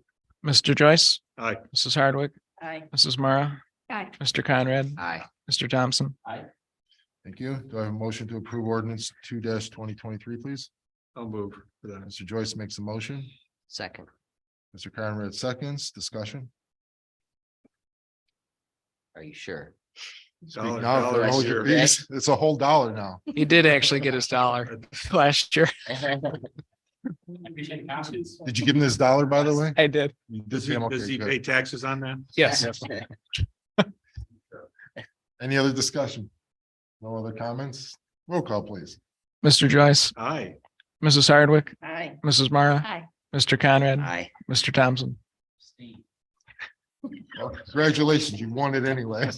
Mr. Joyce, Aye. Mrs. Hardwick, Aye. Mrs. Mara, Aye. Mr. Conrad, Aye. Mr. Thompson. Thank you. Do I have a motion to approve ordinance 2-2023, please? I'll move for that. Mr. Joyce makes a motion. Second. Mr. Conrad seconds. Discussion. Are you sure? Speak Dollar- now, dollar hold your share. peace. It's a whole dollar now. He did actually get his dollar last year. I appreciate the confidence. Did you give him this dollar, by the way? I did. You did Does pay he, him? does Okay, he good. pay taxes on that? Yes. Any other discussion? No other comments? Roll call, please. Mr. Joyce, Aye. Mrs. Hardwick, Aye. Mrs. Mara, Aye. Mr. Conrad, Aye. Mr. Thompson. Well, congratulations, you won it anyway.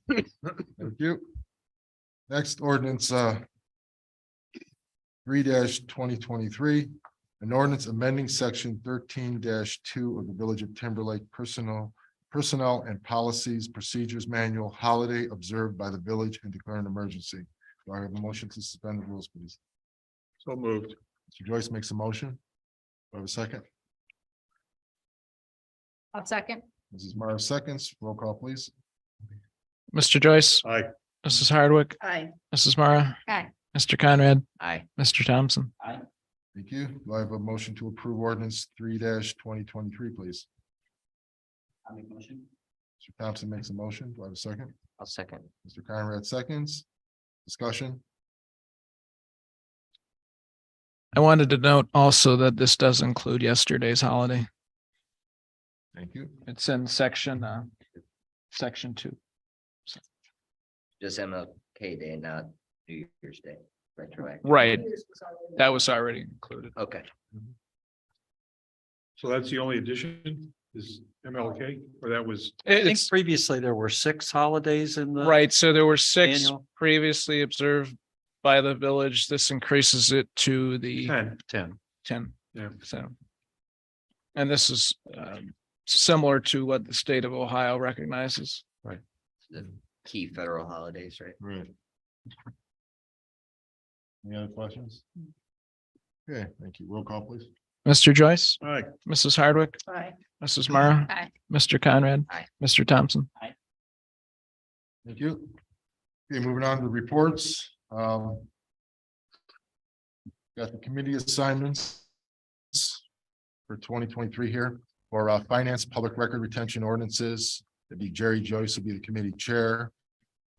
Thank you. Next ordinance, 3-2023, an ordinance amending section 13-2 of the Village of Timberlake Personnel and Policies Procedures Manual, holiday observed by the village and declare an emergency. Do I have a motion to suspend the rules, please? So moved. Mr. Joyce makes a motion. Do I have a second? I'll second. Mrs. Mara seconds. Roll call, please. Mr. Joyce, Aye. Mrs. Hardwick, Aye. Mrs. Mara, Aye. Mr. Conrad, Aye. Mr. Thompson. Thank you. Do I have a motion to approve ordinance 3-2023, please? I'll make a motion. Mr. Thompson makes a motion. Do I have a second? I'll second. Mr. Conrad seconds. Discussion. I wanted to note also that this does include yesterday's holiday. Thank you. It's in section 2. Just MLK Day, not New Year's Day. Retroactive. Right, that was already included. Okay. So that's the only addition is MLK, or that was, I think It's previously there were 6 holidays in the. right, so there were 6 Annual. previously observed by the village. This increases it to the 10. 10. Yeah. So. And this is similar to what the state of Ohio recognizes. The key federal holidays, right? Right. Any other questions? Okay, thank you. Roll call, please. Mr. Joyce, Aye. Mrs. Hardwick, Aye. Mrs. Mara. Aye. Mr. Conrad. Aye. Mr. Thompson. Thank you. Okay, moving on to the reports. Got the committee assignments for 2023 here for finance, public record retention ordinances. It'd be Jerry Joyce will be the committee chair.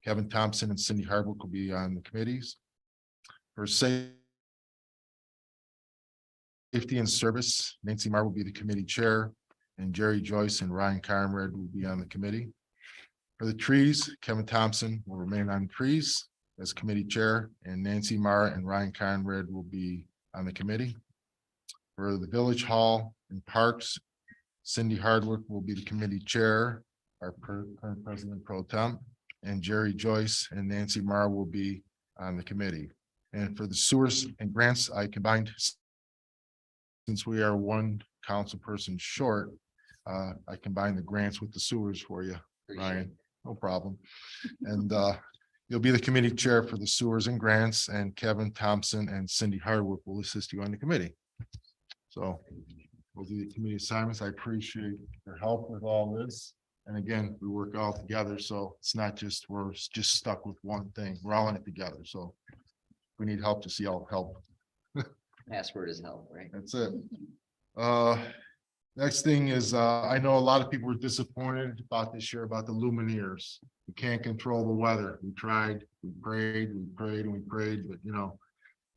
Kevin Thompson and Cindy Hardwick will be on the committees. For safety and service, Nancy Marr will be the committee chair, and Jerry Joyce and Ryan Conrad will be on the committee. For the trees, Kevin Thompson will remain on trees as committee chair, and Nancy Marr and Ryan Conrad will be on the committee. For the village hall and parks, Cindy Hardwick will be the committee chair, our current president pro tem, and Jerry Joyce and Nancy Marr will be on the committee. And for the sewers and grants, I combined, since we are one council person short, I combined the grants with the sewers for you, Ryan. No problem. And you'll be the committee chair for the sewers and grants, and Kevin Thompson and Cindy Hardwick will assist you on the committee. So we'll do the committee assignments. I appreciate your help with all this. And again, we work all together, so it's not just, we're just stuck with one thing. We're all in it together, so if we need help, to see all help. Password is help, right? That's it. Next thing is, I know a lot of people were disappointed about this year about the Lumineers. We can't control the weather. We tried, we prayed, and we prayed, but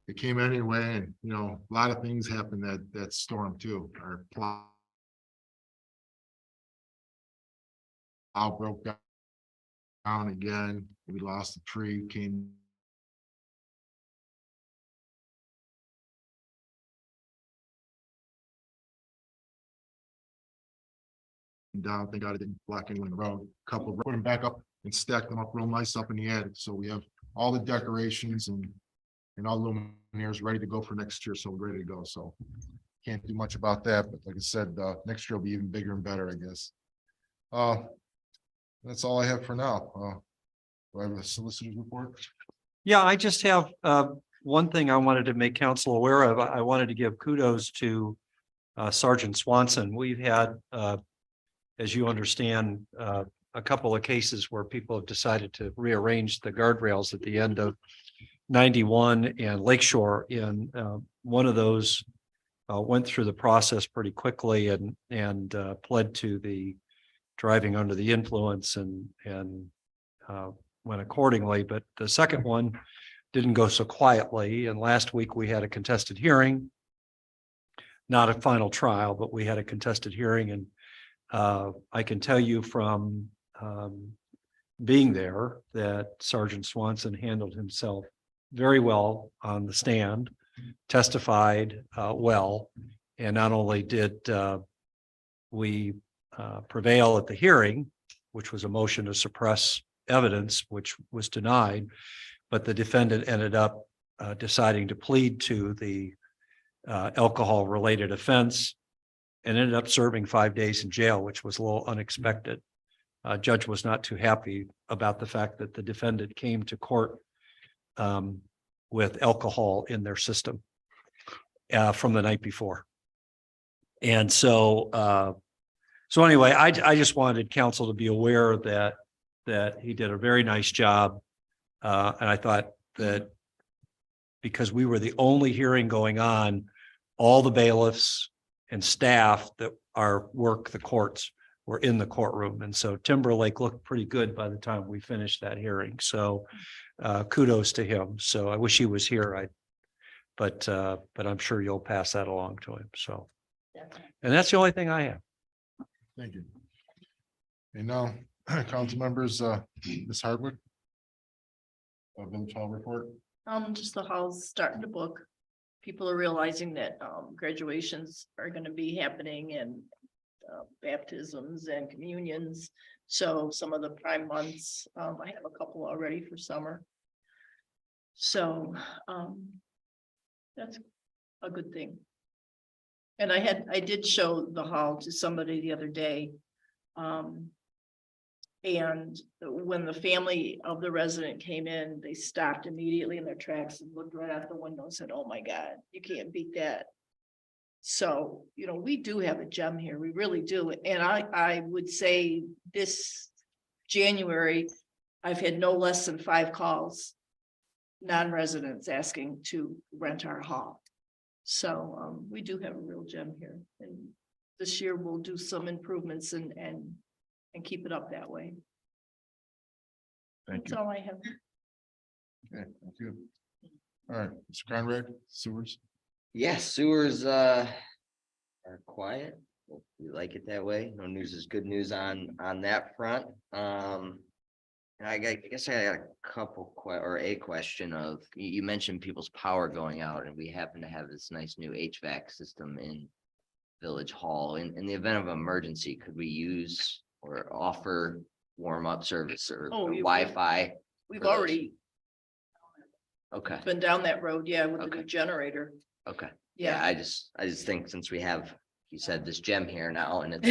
it came anyway, and, you know, a lot of things happened that storm too. Our plow broke down again. We lost a tree, came down. Thank God it didn't block anyone in the road. Couple, put them back up and stack them up real nice up in the attic. So we have all the decorations and all the luminaires ready to go for next year. So we're ready to go. So can't do much about that. But like I said, next year will be even bigger and better, I guess. That's all I have for now. Do I have a solicitor's report? Yeah, I just have one thing I wanted to make council aware of. I wanted to give kudos to Sergeant Swanson. We've had, as you understand, a couple of cases where people have decided to rearrange the guardrails at the end of 91 and Lakeshore. And one of those went through the process pretty quickly and pled to the driving under the influence and went accordingly. But the second one didn't go so quietly. And last week we had a contested hearing, not a final trial, but we had a contested hearing. And I can tell you from being there that Sergeant Swanson handled himself very well on the stand, testified well. And not only did we prevail at the hearing, which was a motion to suppress evidence, which was denied, but the defendant ended up deciding to plead to the alcohol related offense and ended up serving 5 days in jail, which was a little unexpected. Judge was not too happy about the fact that the defendant came to court with alcohol in their system from the night before. And so anyway, I just wanted council to be aware that he did a very nice job. And I thought that because we were the only hearing going on, all the bailiffs and staff that work the courts were in the courtroom. And so Timberlake looked pretty good by the time we finished that hearing. So kudos to him. So I wish he was here. But I'm sure you'll pass that along to him. So, and that's the only thing I have. Thank you. And now, council members, Ms. Hardwick. Village Hall report. Just the hall's starting to book. People are realizing that graduations are gonna be happening and baptisms and communions. So some of the prime months, I have a couple already for summer. So that's a good thing. And I did show the hall to somebody the other day. And when the family of the resident came in, they stopped immediately in their tracks and looked right out the window and said, "Oh my God, you can't beat that." So, you know, we do have a gem here. We really do. And I would say this January, I've had no less than 5 calls, non-residents asking to rent our hall. So we do have a real gem here. And this year we'll do some improvements and keep it up that way. Thank That's you. all I have. Okay, thank you. All right, Mr. Conrad, sewers. Yes, sewers are quiet. We like it that way. No news is good news on that front. And I guess I got a couple a question of you mentioned people's power going out, and we happen to have this nice new HVAC system in Village Hall. In the event of emergency, could we use or offer warm up service or Wi-Fi? We've for those? already Okay. been down that road, yeah, with the Okay. new generator. Okay. Yeah. I just think since we have, you said this gem here now and it's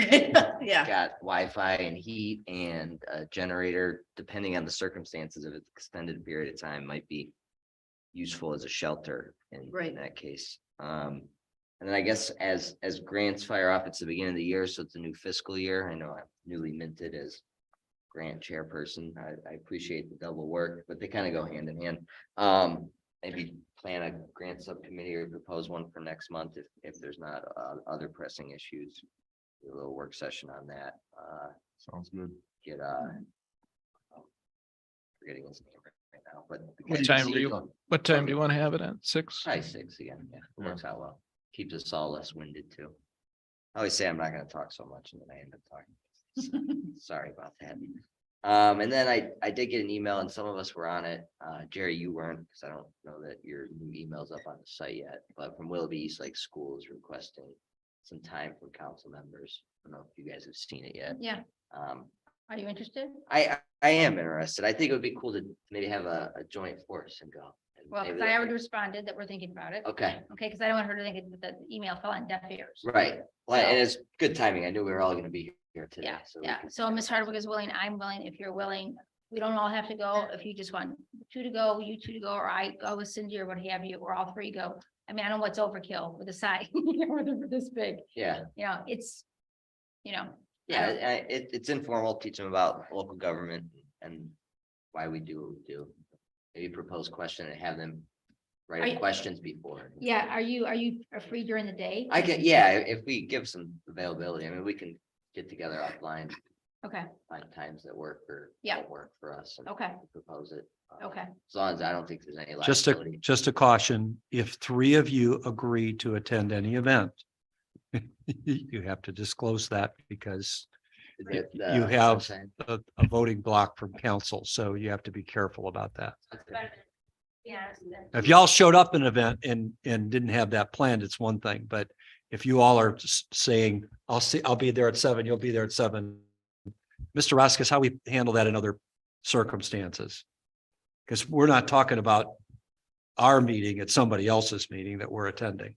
Yeah, got Wi-Fi and heat and a generator, depending on the circumstances of an extended period of time, might be useful as a shelter in Right. that case. And then I guess as grants fire off, it's the beginning of the year, so it's a new fiscal year. I know I'm newly minted as grant chairperson. I appreciate the double work, but they kind of go hand in hand. Maybe plan a grant subcommittee or propose one for next month if there's not other pressing issues. Do a little work session on that. Sounds good. Get forgetting his name right now, but. What time do you, what time do you want to have it at? 6? Probably 6 again, yeah, it works out well, keeps us all less winded too. I always say I'm not gonna talk so much and then I end up talking. Sorry about that. And then I did get an email and some of us were on it. Jerry, you weren't, because I don't know that your new email's up on the site yet, but from Willoughby Eastlake Schools requesting some time from council members. I don't know if you guys have seen it yet. Yeah, Um, are you interested? I am interested. I think it would be cool to maybe have a joint force and go. and Well, maybe 'cause I that- already responded that we're thinking about it. Okay, Okay, because I don't want her to think that the email fell on deaf ears. right. Well, and So- it's good timing. I knew we were all gonna be here today. Yeah, so we yeah. could- So Ms. Hardwick is willing, I'm willing, if you're willing. We don't all have to go. If you just want 2 to go, you 2 to go, or I go with Cindy or what have you, or all 3 go. I mean, I don't know what's overkill with a side, or they're this big, Yeah, it's, yeah, I it's informal, teach them about local government and why we do what we do. Maybe propose question and have them Are write you- questions before. yeah, are you free during the day? I can, yeah, if we give some availability, I mean, we can get together offline, Okay, find times that work or Yeah. don't work for us. and okay, Propose it. okay. As long as I don't think there's any Just a, liability. just a caution, if 3 of you agree to attend any event, you have to disclose that because Is that, you what I'm have saying? a voting block from council, so you have to be careful about that. Yeah. If y'all showed up in an event and didn't have that planned, it's one thing, but if you all are saying, I'll be there at 7, you'll be there at 7. Mr. Roskis, how we handle that in other circumstances? Because we're not talking about our meeting, it's somebody else's meeting that we're attending.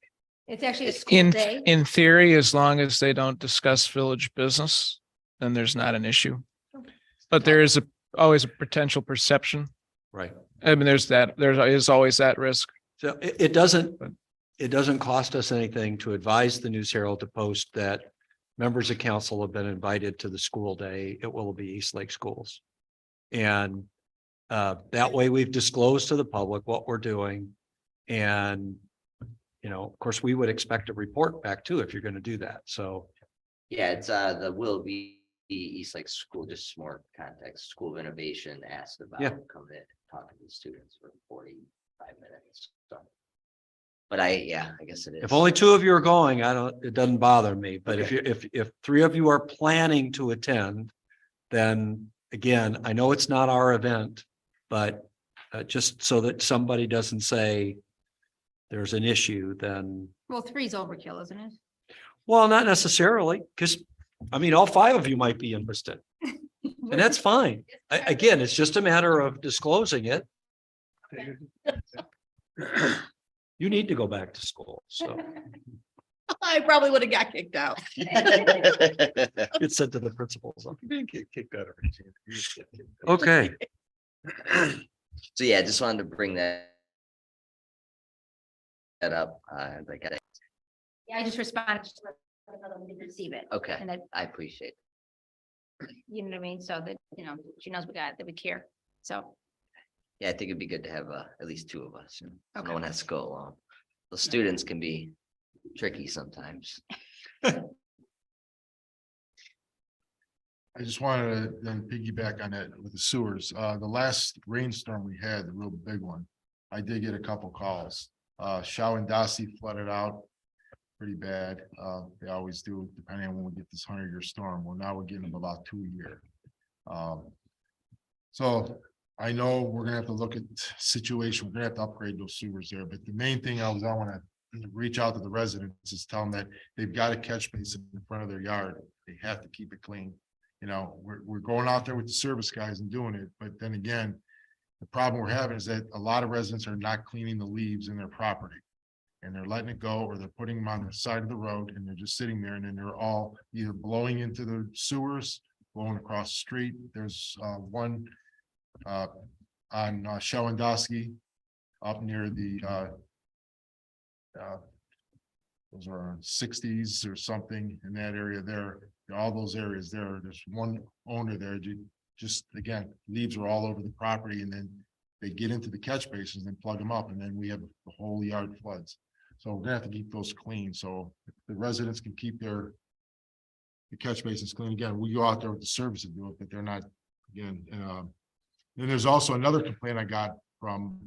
It's actually a school day. In theory, as long as they don't discuss village business, then there's not an issue. But there is always a potential perception. Right. I mean, there is always that risk. So it doesn't cost us anything to advise the News Herald to post that members of council have been invited to the school day at Willoughby Eastlake Schools. And that way we've disclosed to the public what we're doing. And, of course, we would expect a report back too, if you're going to do that. So, Yeah, it's the Willoughby Eastlake School, just more context, School of Innovation asked about Yeah. coming in, talking to the students for 45 minutes. So. But I guess it is. if only 2 of you are going, it doesn't bother me, but Okay. if 3 of you are planning to attend, then again, I know it's not our event, but just so that somebody doesn't say there's an issue, then, Well, 3 is overkill, isn't it? well, not necessarily, because I mean, all 5 of you might be interested, and that's fine. Again, it's just a matter of disclosing it. You need to go back to school, so I probably would have got kicked out. it's said to the principals. You didn't get kicked out of it. Okay, So yeah, just wanted to bring that up. I got it. Yeah, I just responded to let them know that we didn't receive it. Okay, And that, I appreciate it. you know what I mean? So that, she knows we got it, that we care. So, Yeah, I think it'd be good to have at least 2 of us. So Okay. no one has to go along. The students can be tricky sometimes. I just wanted to then piggyback on that with the sewers. The last rainstorm we had, the real big one, I did get a couple calls. Shaw and Dossie flooded out pretty bad. They always do, depending on when we get this 100-year storm. Well, now we're getting them about 2 a year. So I know we're gonna have to look at situation. We're gonna have to upgrade those sewers there, but the main thing I wanna reach out to the residents is tell them that they've got a catch basin in front of their yard. They have to keep it clean. We're going out there with the service guys and doing it, but then again, the problem we're having is that a lot of residents are not cleaning the leaves in their property. And they're letting it go, or they're putting them on the side of the road and they're just sitting there, and then they're all either blowing into the sewers, blowing across the street. There's one on Shawandowski up near the those are 60s or something in that area there. All those areas there, there's one owner there, just again, leaves are all over the property, and then they get into the catch basins and plug them up, and then we have the whole yard floods. So we're gonna have to keep those clean, so if the residents can keep the catch basins clean. Again, we go out there with the service to do it, but they're not, again, then there's also another complaint I got from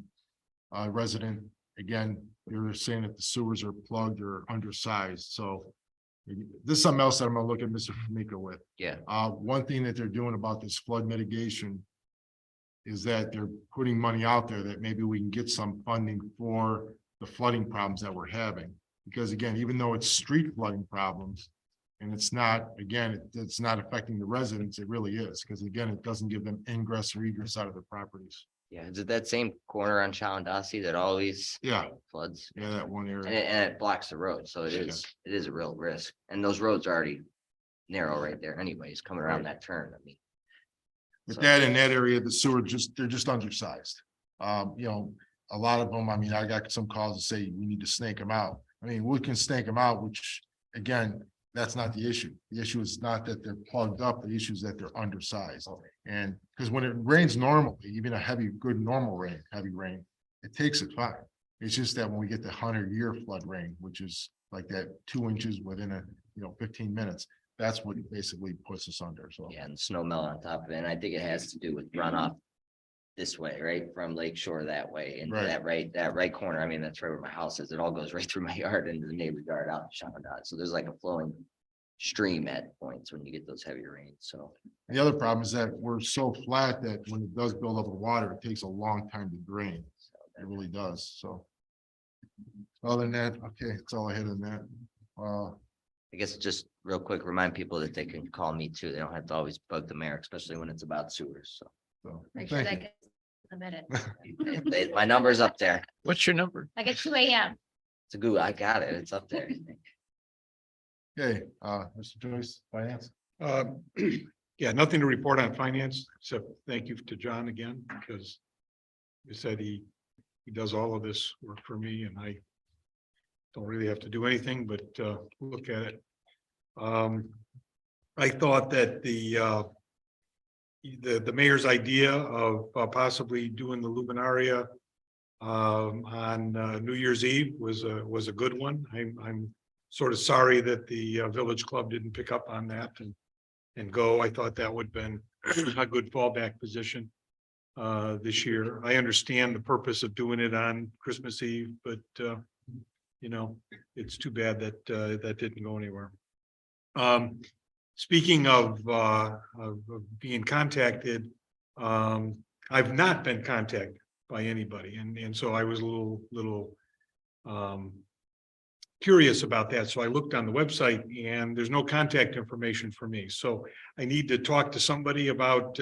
a resident. Again, they were saying that the sewers are plugged or undersized, so this is something else that I'm gonna look at Mr. Famika with. Yeah. One thing that they're doing about this flood mitigation is that they're putting money out there that maybe we can get some funding for the flooding problems that we're having. Because again, even though it's street flooding problems, and it's not, again, it's not affecting the residents, it really is, because again, it doesn't give them ingress or egress out of their properties. Yeah, is it that same corner on Shawandazi that always Yeah, floods? yeah, that one And area. it blocks the road, so it is a real risk, and those roads are already narrow right there anyways, coming around that turn, I mean. With So- that, in that area, the sewer they're just undersized. You know, a lot of them, I mean, I got some calls to say we need to snake them out. I mean, we can snake them out, which again, that's not the issue. The issue is not that they're plugged up. The issue is that they're undersized. And because when it rains normally, even a good normal rain, heavy rain, it takes it fine. It's just that when we get the 100-year flood rain, which is like that 2 inches within 15 minutes, that's what basically puts us under. So. Yeah, and snow melt on top of it, and I think it has to do with runoff this way, right, from Lake Shore that way, and Right. that right corner, I mean, that's right where my house is, it all goes right through my yard into the neighbor's yard out in Chaminade, so there's like a flowing stream at points when you get those heavy rains, so. The other problem is that we're so flat that when it does build up with water, it takes a long time to drain. It really does, so. Other than that, okay, that's all I had on that. I guess just real quick, remind people that they can call me too, they don't have to always bug the mayor, especially when it's about sewers, so. Make sure Thank that you. gets in a minute. My number's up there, What's your number? Like at 2 a.m. it's a good, I got it, it's up there. Okay, Mr. Joyce, finance. Yeah, nothing to report on finance, except thank you to John again, because he said he does all of this work for me, and I don't really have to do anything but look at it. I thought that the mayor's idea of possibly doing the Luminaria on New Year's Eve was a good one. I'm sort of sorry that the Village Club didn't pick up on that and go. I thought that would have been a good fallback position this year. I understand the purpose of doing it on Christmas Eve, but it's too bad that that didn't go anywhere. Speaking of being contacted, I've not been contacted by anybody, and so I was a little curious about that. So I looked on the website and there's no contact information for me. So I need to talk to somebody about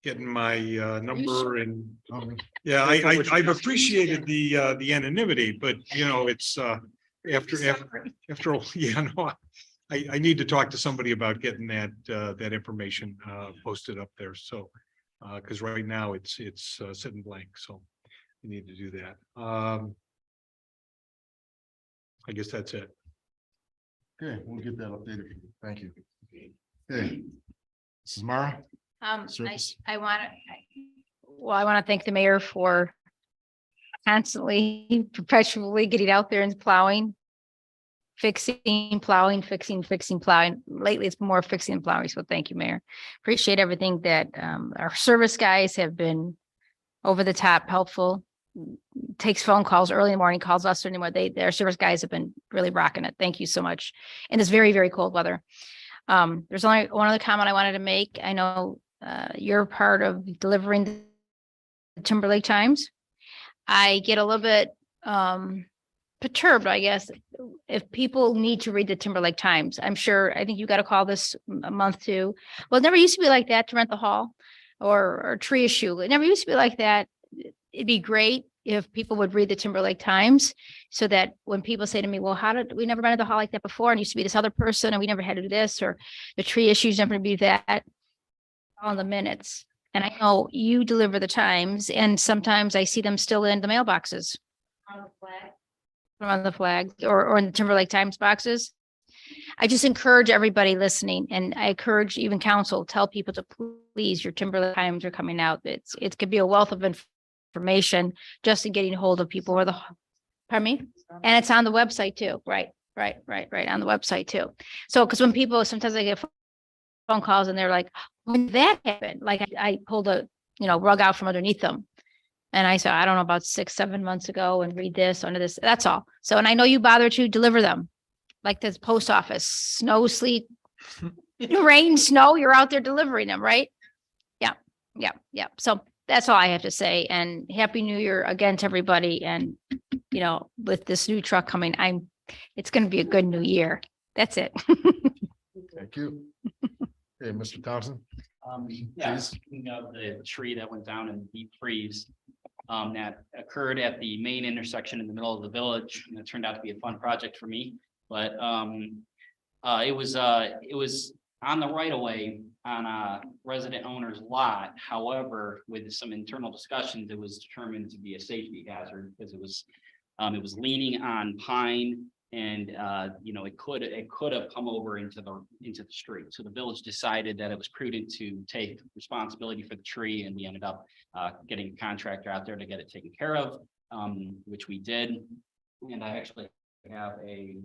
getting my number and yeah, I've appreciated the anonymity, but it's after all, yeah, no, I need to talk to somebody about getting that information posted up there. So because right now it's sitting blank, so we need to do that. I guess that's it. Okay, we'll get that updated. Thank you. Okay. Mrs. Mara? Service. I want to thank the mayor for constantly, perpetually getting out there and plowing, fixing, plowing. Lately, it's more fixing and plowing. So thank you, Mayor. Appreciate everything that our service guys have been over the top helpful. Takes phone calls early in the morning, calls us anymore. Their service guys have been really rocking it. Thank you so much. In this very, very cold weather. There's only one other comment I wanted to make. I know you're part of delivering the Timberlake Times. I get a little bit perturbed, I guess, if people need to read the Timberlake Times. I think you got a call this a month too. Well, it never used to be like that to rent the hall or tree issue. It never used to be like that. It'd be great if people would read the Timberlake Times so that when people say to me, well, how did we never rented the hall like that before? And used to be this other person and we never had to do this, or the tree issues never be that on the minutes. And I know you deliver the Times and sometimes I see them still in the mailboxes. On the flag or in the Timberlake Times boxes. I just encourage everybody listening, and I encourage even council, tell people to please, your Timberlake Times are coming out. It could be a wealth of information just in getting hold of people or pardon me? And it's on the website too. Right. On the website too. So, because when people, sometimes I get phone calls and they're like, when did that happen? Like I pulled a, rug out from underneath them. And I said, I don't know, about 6, 7 months ago and read this under this, that's all. So, and I know you bother to deliver them. Like this post office, snow, sleet, rain, snow, you're out there delivering them, right? Yeah, yeah, yeah. So that's all I have to say. And Happy New Year again to everybody. And, you know, with this new truck coming, it's going to be a good new year. That's it. Thank you. Hey, Mr. Thompson. Yeah, Please. speaking of the tree that went down in deep freeze, that occurred at the main intersection in the middle of the village, and it turned out to be a fun project for me. But it was on the right of way on a resident owner's lot. However, with some internal discussions, it was determined to be a safety hazard because it was leaning on pine. And you know, it could have come over into the street. So the village decided that it was prudent to take responsibility for the tree, and we ended up getting a contractor out there to get it taken care of, which we did. And I actually have a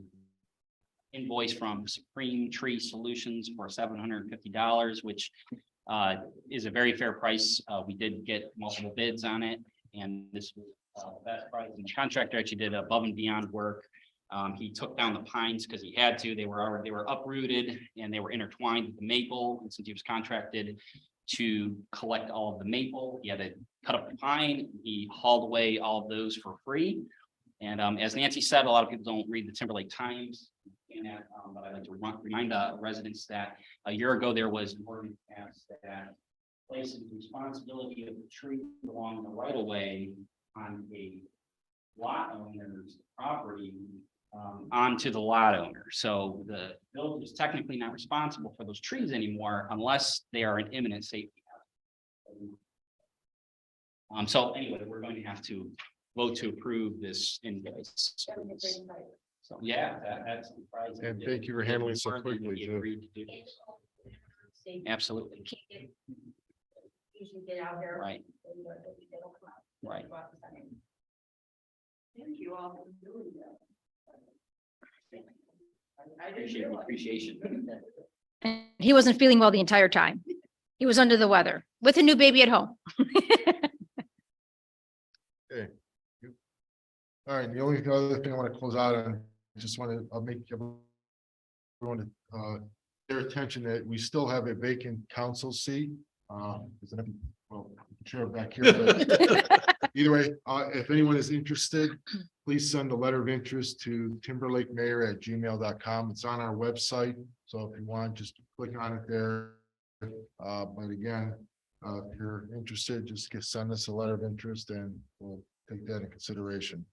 invoice from Supreme Tree Solutions for $750, which is a very fair price. We did get multiple bids on it, and this was the best price. And the contractor actually did above and beyond work. He took down the pines because he had to. They were uprooted and they were intertwined with the maple. And since he was contracted to collect all of the maple, he had to cut up the pine. He hauled away all of those for free. And as Nancy said, a lot of people don't read the Timberlake Times. But I'd like to remind residents that a year ago there was an ordinance passed that places responsibility of the tree along the right of way on a lot owner's property onto the lot owner. So the village is technically not responsible for those trees anymore unless they are an imminent safety hazard. So anyway, we're going to have to vote to approve this invoice. So yeah, that's surprising. And thank you for handling so quickly, He too. agreed to do this. Absolutely. Usually get out here. Right. Right. Thank you all for doing that. I didn't Appreciate the realize. appreciation. And he wasn't feeling well the entire time. He was under the weather with a new baby at home. Okay. All right, the only other thing I want to close out on, I just want to, I'll make everyone their attention that we still have a vacant council seat. There's an, well, chair back here, but either way, if anyone is interested, please send a letter of interest to timberlakemayor@gmail.com. It's on our website. So if you want, just click on it there. But again, if you're interested, just send us a letter of interest and we'll take that in consideration.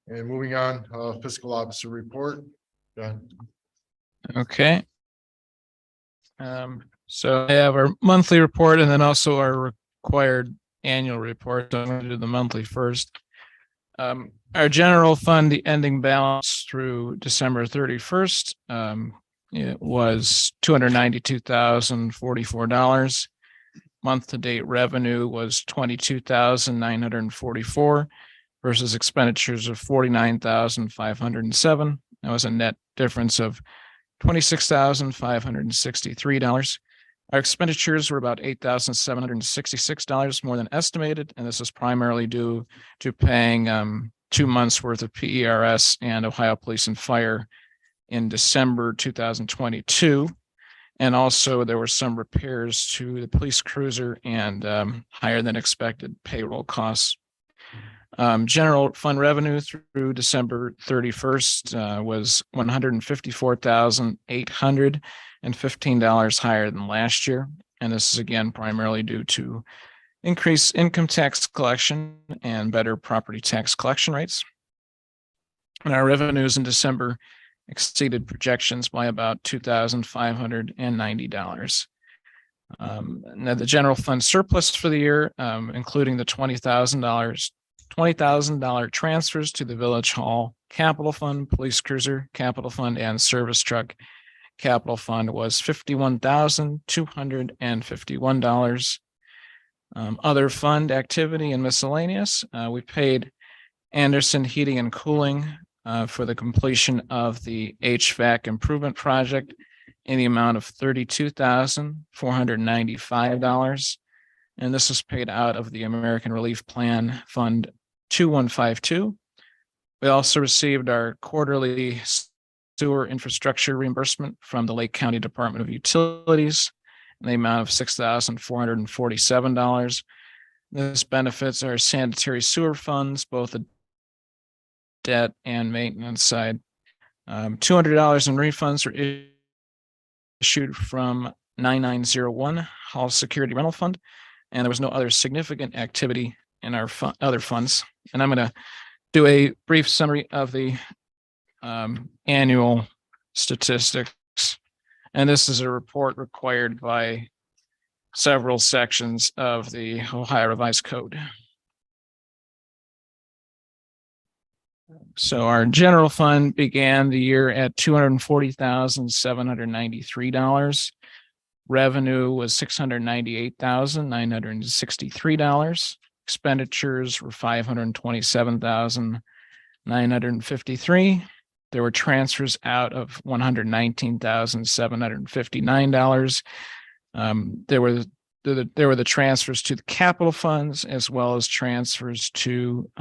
And moving on, fiscal officer report. John. Okay. So I have our monthly report and then also our required annual report. So I'm going to do the monthly first. Our general fund, the ending balance through December 31st, it was $292,044. Month to date revenue was $22,944 versus expenditures of $49,507. That was a net difference of $26,563. Our expenditures were about $8,766 more than estimated, and this is primarily due to paying 2 months worth of PERS and Ohio Police and Fire in December 2022. And also there were some repairs to the police cruiser and higher than expected payroll costs. General fund revenue through December 31st was $154,815 higher than last year. And this is again primarily due to increased income tax collection and better property tax collection rates. And our revenues in December exceeded projections by about $2,590. Now the general fund surplus for the year, including the $20,000 transfers to the Village Hall Capital Fund, Police Cruiser Capital Fund, and Service Truck Capital Fund, was $51,251. Other fund activity and miscellaneous, we paid Anderson Heating and Cooling for the completion of the HVAC improvement project in the amount of $32,495. and this is paid out of the American Relief Plan Fund 2152. We also received our quarterly sewer infrastructure reimbursement from the Lake County Department of Utilities in the amount of $6,447. This benefits our sanitary sewer funds, both the debt and maintenance side. $200 in refunds were issued from 9901 Hall Security Rental Fund, and there was no other significant activity in our other funds. And I'm going to do a brief summary of the annual statistics. And this is a report required by several sections of the Ohio Revised Code. So our general fund began the year at $240,793. Revenue was $698,963. Expenditures were $527,953. There were transfers out of $119,759. There were the transfers to the capital funds, as well as transfers to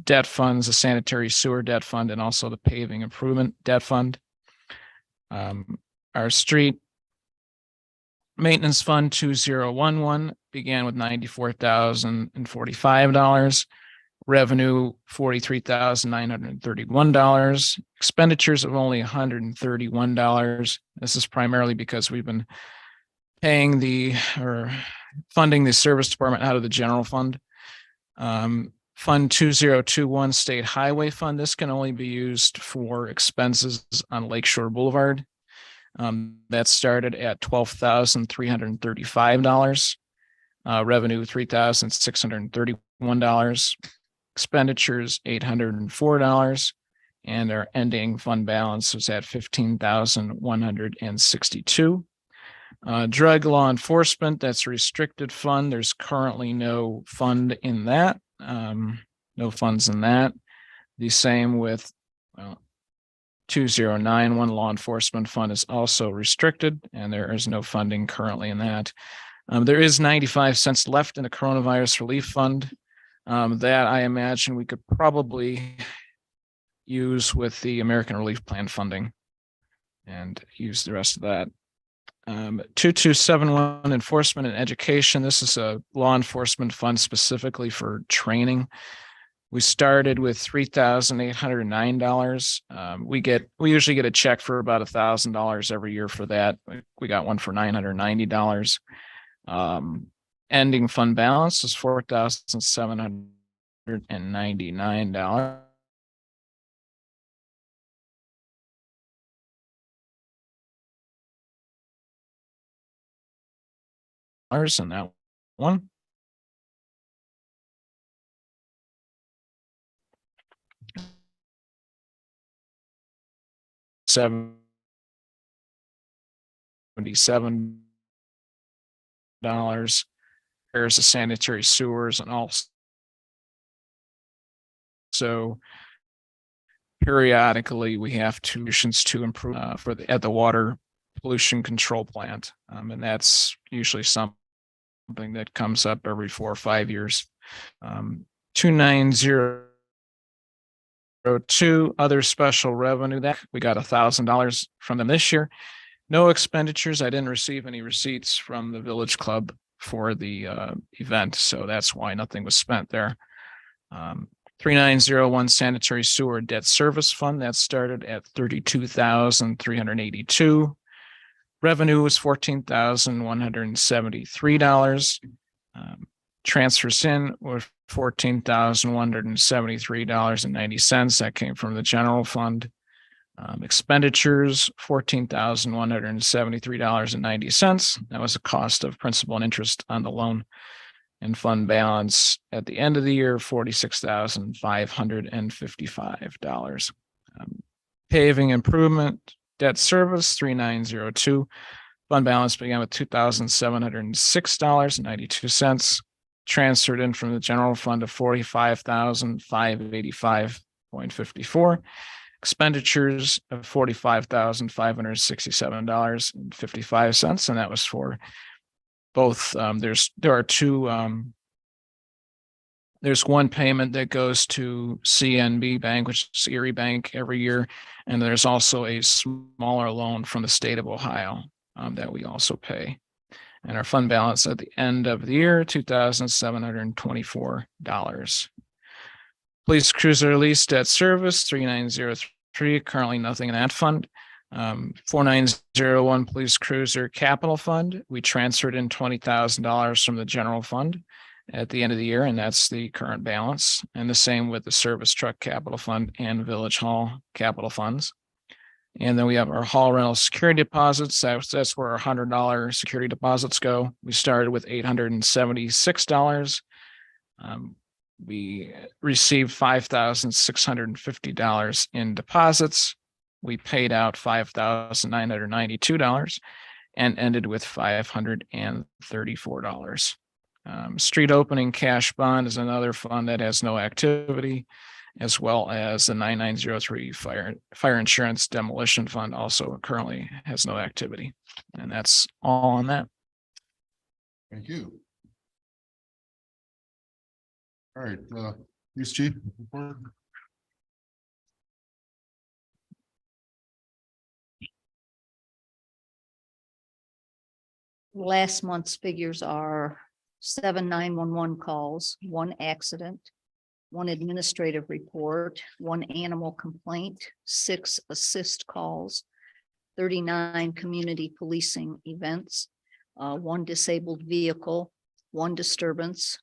debt funds, the sanitary sewer debt fund, and also the paving improvement debt fund. Our street maintenance fund 2011 began with $94,045. Revenue $43,931. Expenditures of only $131. This is primarily because we've been paying funding the service department out of the general fund. Fund 2021 State Highway Fund. This can only be used for expenses on Lakeshore Boulevard. That started at $12,335. Revenue $3,631. Expenditures $804. And our ending fund balance was at $15,162. Drug law enforcement, that's a restricted fund. There's currently no fund in that. No funds in that. The same with 2091 law enforcement fund is also restricted, and there is no funding currently in that. There is 95 cents left in the coronavirus relief fund. That I imagine we could probably use with the American Relief Plan funding and use the rest of that. 2271 enforcement and education. This is a law enforcement fund specifically for training. We started with $3,809. We usually get a check for about $1,000 every year for that. We got one for $990. Ending fund balance is $4,799. In that one. $77. There's the sanitary sewers and all. So periodically we have to improve at the water pollution control plant. And that's usually something that comes up every 4 or 5 years. 2902 other special revenue, that we got $1,000 from them this year. No expenditures. I didn't receive any receipts from the Village Club for the event, so that's why nothing was spent there. 3901 sanitary sewer debt service fund, that started at $32,382. Revenue was $14,173. Transfers in were $14,173.90. That came from the general fund. Expenditures, $14,173.90. That was the cost of principal and interest on the loan. And fund balance at the end of the year, $46,555. Paving improvement debt service, 3902. Fund balance began with $2,706.92. Transferred in from the general fund of $45,585.54. Expenditures of $45,567.55, and that was for both, there are two, there's one payment that goes to CNB Bank, which is Erie Bank every year. And there's also a smaller loan from the state of Ohio that we also pay. And our fund balance at the end of the year, $2,724. Police cruiser lease debt service, 3903, currently nothing in that fund. 4901 police cruiser capital fund, we transferred in $20,000 from the general fund at the end of the year, and that's the current balance. And the same with the service truck capital fund and village hall capital funds. And then we have our hall rental security deposits. That's where our $100 security deposits go. We started with $876. We received $5,650 in deposits. We paid out $5,992 and ended with $534. Street opening cash bond is another fund that has no activity, as well as the 9903 fire insurance demolition fund also currently has no activity. And that's all on that. Thank you. All right, Police Chief. report. Last month's figures are 7 911 calls, 1 accident, 1 administrative report, 1 animal complaint, 6 assist calls, 39 community policing events, 1 disabled vehicle, 1 disturbance,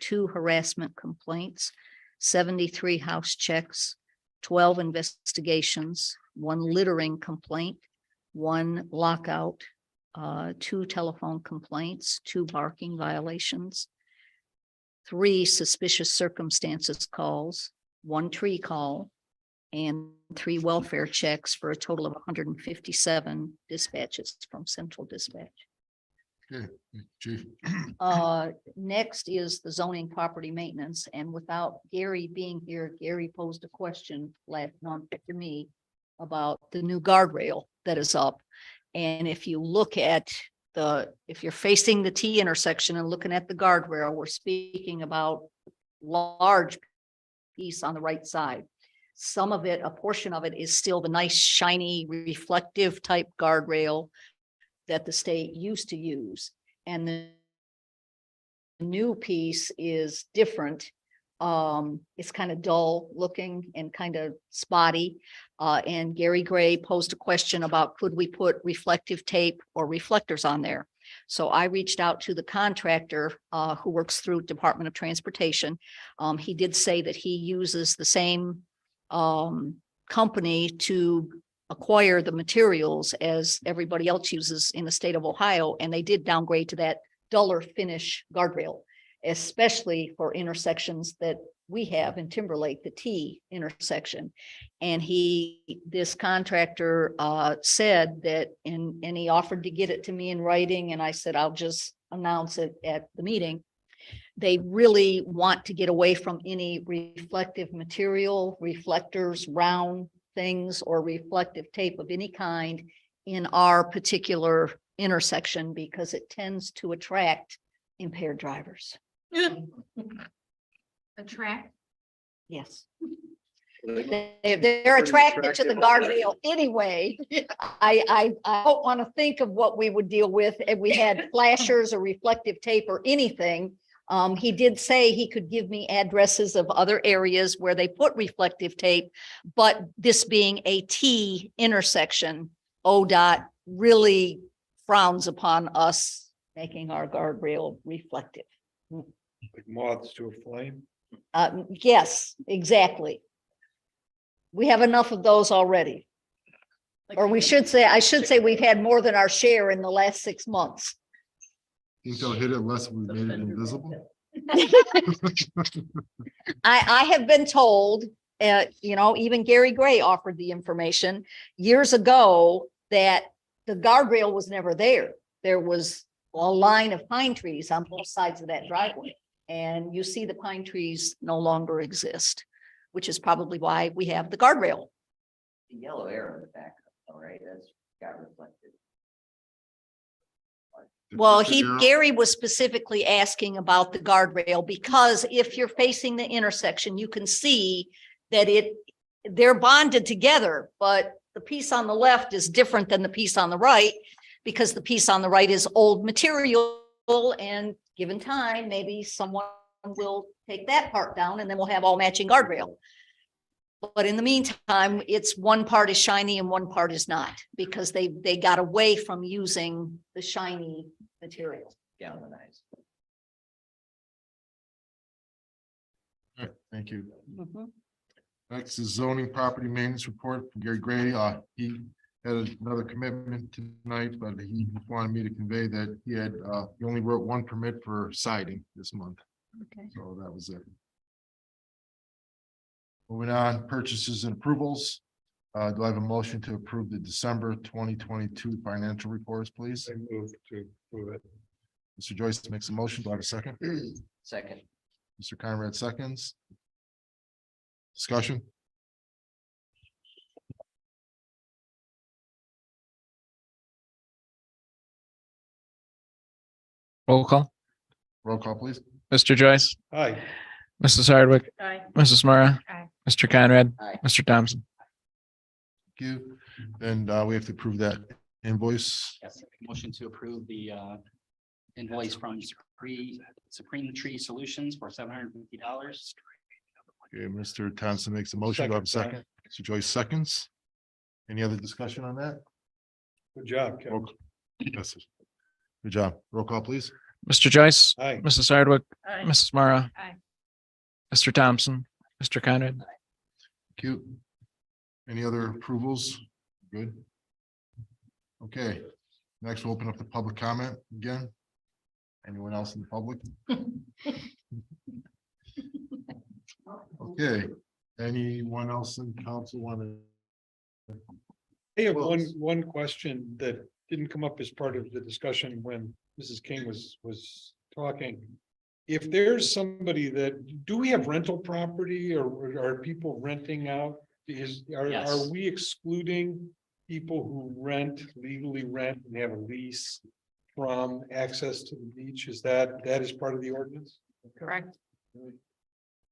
2 harassment complaints, 73 house checks, 12 investigations, 1 littering complaint, 1 lockout, 2 telephone complaints, 2 barking violations, 3 suspicious circumstances calls, 1 tree call, and 3 welfare checks for a total of 157 dispatches from Central Dispatch. Okay, Chief. Next is the zoning property maintenance, and without Gary being here, Gary posed a question last month to me about the new guardrail that is up. And if you look at if you're facing the T intersection and looking at the guardrail, we're speaking about large piece on the right side. Some of it, a portion of it is still the nice, shiny, reflective type guardrail that the state used to use. And the new piece is different. It's kind of dull looking and kind of spotty. And Gary Gray posed a question about could we put reflective tape or reflectors on there? So I reached out to the contractor who works through Department of Transportation. He did say that he uses the same company to acquire the materials as everybody else uses in the state of Ohio, and they did downgrade to that duller finish guardrail, especially for intersections that we have in Timberlake, the T intersection. And this contractor said that, and he offered to get it to me in writing, and I said, I'll just announce it at the meeting. They really want to get away from any reflective material, reflectors, round things, or reflective tape of any kind in our particular intersection because it tends to attract impaired drivers. Attract. Yes. They're attracted to the guardrail anyway. I don't want to think of what we would deal with if we had flashers or reflective tape or anything. He did say he could give me addresses of other areas where they put reflective tape, but this being a T intersection, ODOT really frowns upon us making our guardrail reflective. Like moths to a flame. Yes, exactly. We have enough of those already. Or I should say we've had more than our share in the last 6 months. Think they'll hit it unless we made it invisible? I have been told, even Gary Gray offered the information years ago that the guardrail was never there. There was a line of pine trees on both sides of that driveway. And you see the pine trees no longer exist, which is probably why we have the guardrail. The yellow arrow in the back, all right, that's got reflected. Well, Arrow? Gary was specifically asking about the guardrail because if you're facing the intersection, you can see that they're bonded together, but the piece on the left is different than the piece on the right because the piece on the right is old material and given time, maybe someone will take that part down and then we'll have all matching guardrail. But in the meantime, it's one part is shiny and one part is not because they got away from using the shiny material. Galvanized. Okay, thank you. Mhm. Next is zoning property maintenance report from Gary Grady. He had another commitment tonight, but he wanted me to convey that he only wrote one permit for siding this month. Okay. So that was it. Moving on, purchases and approvals. Do I have a motion to approve the December 2022 financial reports, please? I move to approve it. Mr. Joyce makes a motion. Do I have a second? Second. Mr. Conrad seconds. Discussion? Roll call. Roll call, please. Mr. Joyce, Aye. Mrs. Hardwick, Aye. Mrs. Mara, Aye. Mr. Conrad, Aye. Mr. Thompson. Thank you. And we have to approve that invoice. Yes, motion to approve the invoice from Supreme Tree Solutions for $750. Okay, Mr. Thompson makes a motion. Do I have a second? Mr. Joyce seconds. Any other discussion on that? Good job, Kevin. Roll call. Yes. Good job. Roll call, please. Mr. Joyce, Aye. Mrs. Hardwick, Aye. Mrs. Mara. Aye. Mr. Thompson, Mr. Conrad. Thank you. Any other approvals? Good. Okay, next we'll open up the public comment again. Anyone else in the public? Okay, anyone else in council want to? I have one question that didn't come up as part of the discussion when Mrs. King was talking. If there's somebody do we have rental property or are people renting out? Yes. Are we excluding people who legally rent and have a lease from access to the beach? Is that is part of the ordinance? Correct.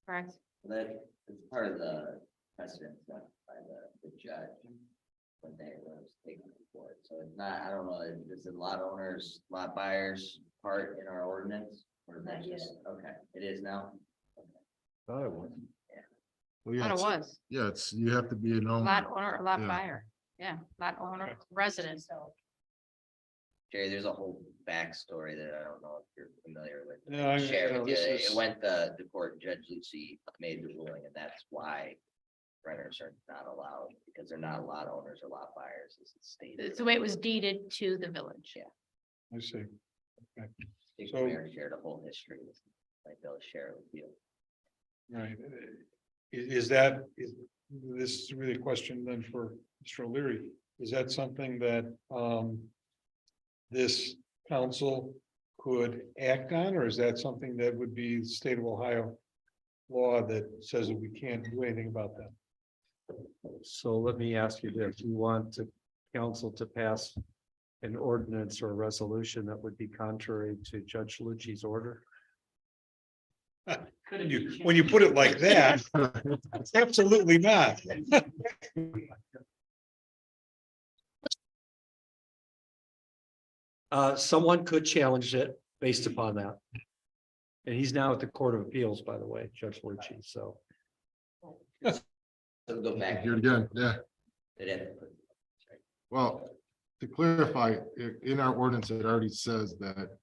Correct. That is part of the precedent set by the judge. When they was taken before it, so it's not, I don't know, is it lot owners, lot buyers part in our ordinance? Or is that Not yet. just, okay, it is now? Thought it was. Well, yeah, What it it's- was, yeah, it's, you have to be an owner. lot owner or lot Yeah. buyer. Yeah, lot owner, resident. Jerry, there's a whole backstory that I don't know if you're familiar with. No, Share no, with you. this It is- went to the court, Judge Lucy made the ruling, and that's why renters are not allowed, because they're not lot owners or lot buyers, as it's stated. It's the way it was deeded to the village. Yeah. I see. Dick So- Mayor shared a whole history with, like they'll share with you. Right. Is this is really a question then for Mr. O'Leary? Is that something that this council could act on, or is that something that would be the state of Ohio law that says that we can't do anything about that? So let me ask you this, you want council to pass an ordinance or a resolution that would be contrary to Judge Lucci's order? When you put it like that, absolutely not. Someone could challenge it based upon that. And he's now at the Court of Appeals, by the way, Judge Lucci, so. So go back. Here again, yeah. They'd have to put- Well, to clarify, in our ordinance, it already says that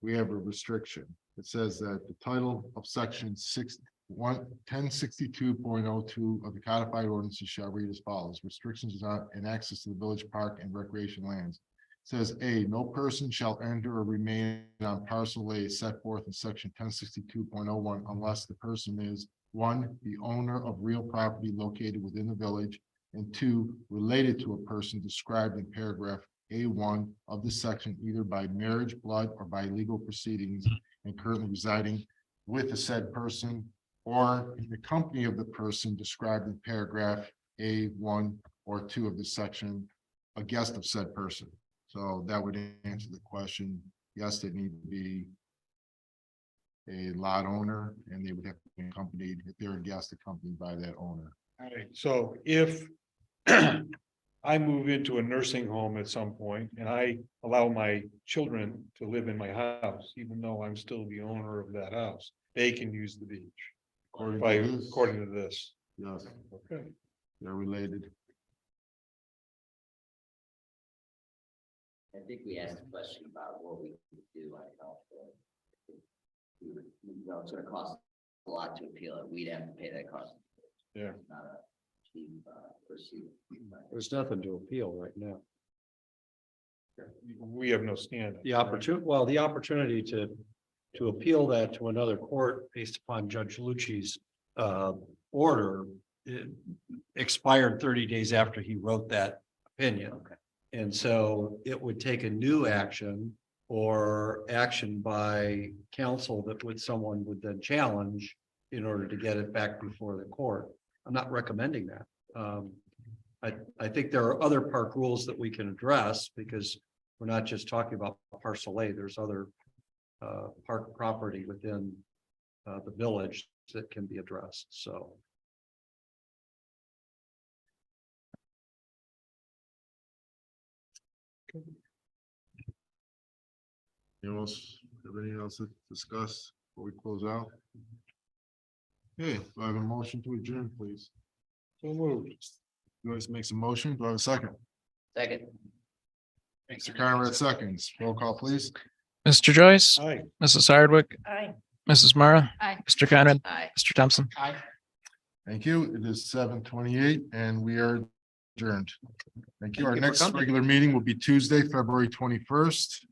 we have a restriction. It says that the title of section 1062.02 of the codified ordinances shall read as follows: restrictions on and access to the village park and recreation lands. It says A, no person shall enter or remain on parcel A set forth in section 1062.01 unless the person is, one, the owner of real property located within the village, and two, related to a person described in paragraph A1 of this section, either by marriage, blood, or by legal proceedings, and currently residing with the said person or in the company of the person described in paragraph A1 or 2 of this section, a guest of said person. So that would answer the question. Yes, they need to be a lot owner, and they would have to be accompanied, if they're a guest, accompanied by that owner. All right, so if I move into a nursing home at some point and I allow my children to live in my house, even though I'm still the owner of that house, they can use the beach. According to this. Yes, Okay. they're related. I think we asked a question about what we could do on council. You know, it's gonna cost a lot to appeal it. We'd have to pay that cost. Yeah. Not a cheap pursuit. There's nothing to appeal right now. We have no standing. The opportunity to appeal that to another court based upon Judge Lucci's order expired 30 days after he wrote that opinion. Okay. And so it would take a new action or action by counsel someone would then challenge in order to get it back before the court. I'm not recommending that. I think there are other park rules that we can address because we're not just talking about parcel A. There's other park property within the village that can be addressed, so. Anyone else, have anything else to discuss before we close out? Okay, do I have a motion to adjourn, please? So moved. Joyce makes a motion. Do I have a second? Second. Mr. Conrad seconds. Roll call, please. Mr. Joyce, Aye. Mrs. Hardwick, Aye. Mrs. Mara, Aye. Mr. Conrad, Aye. Mr. Thompson. Aye. Thank you. It is 7:28 and we are adjourned. Thank you. Our Thank you for next coming. regular meeting will be Tuesday, February 21st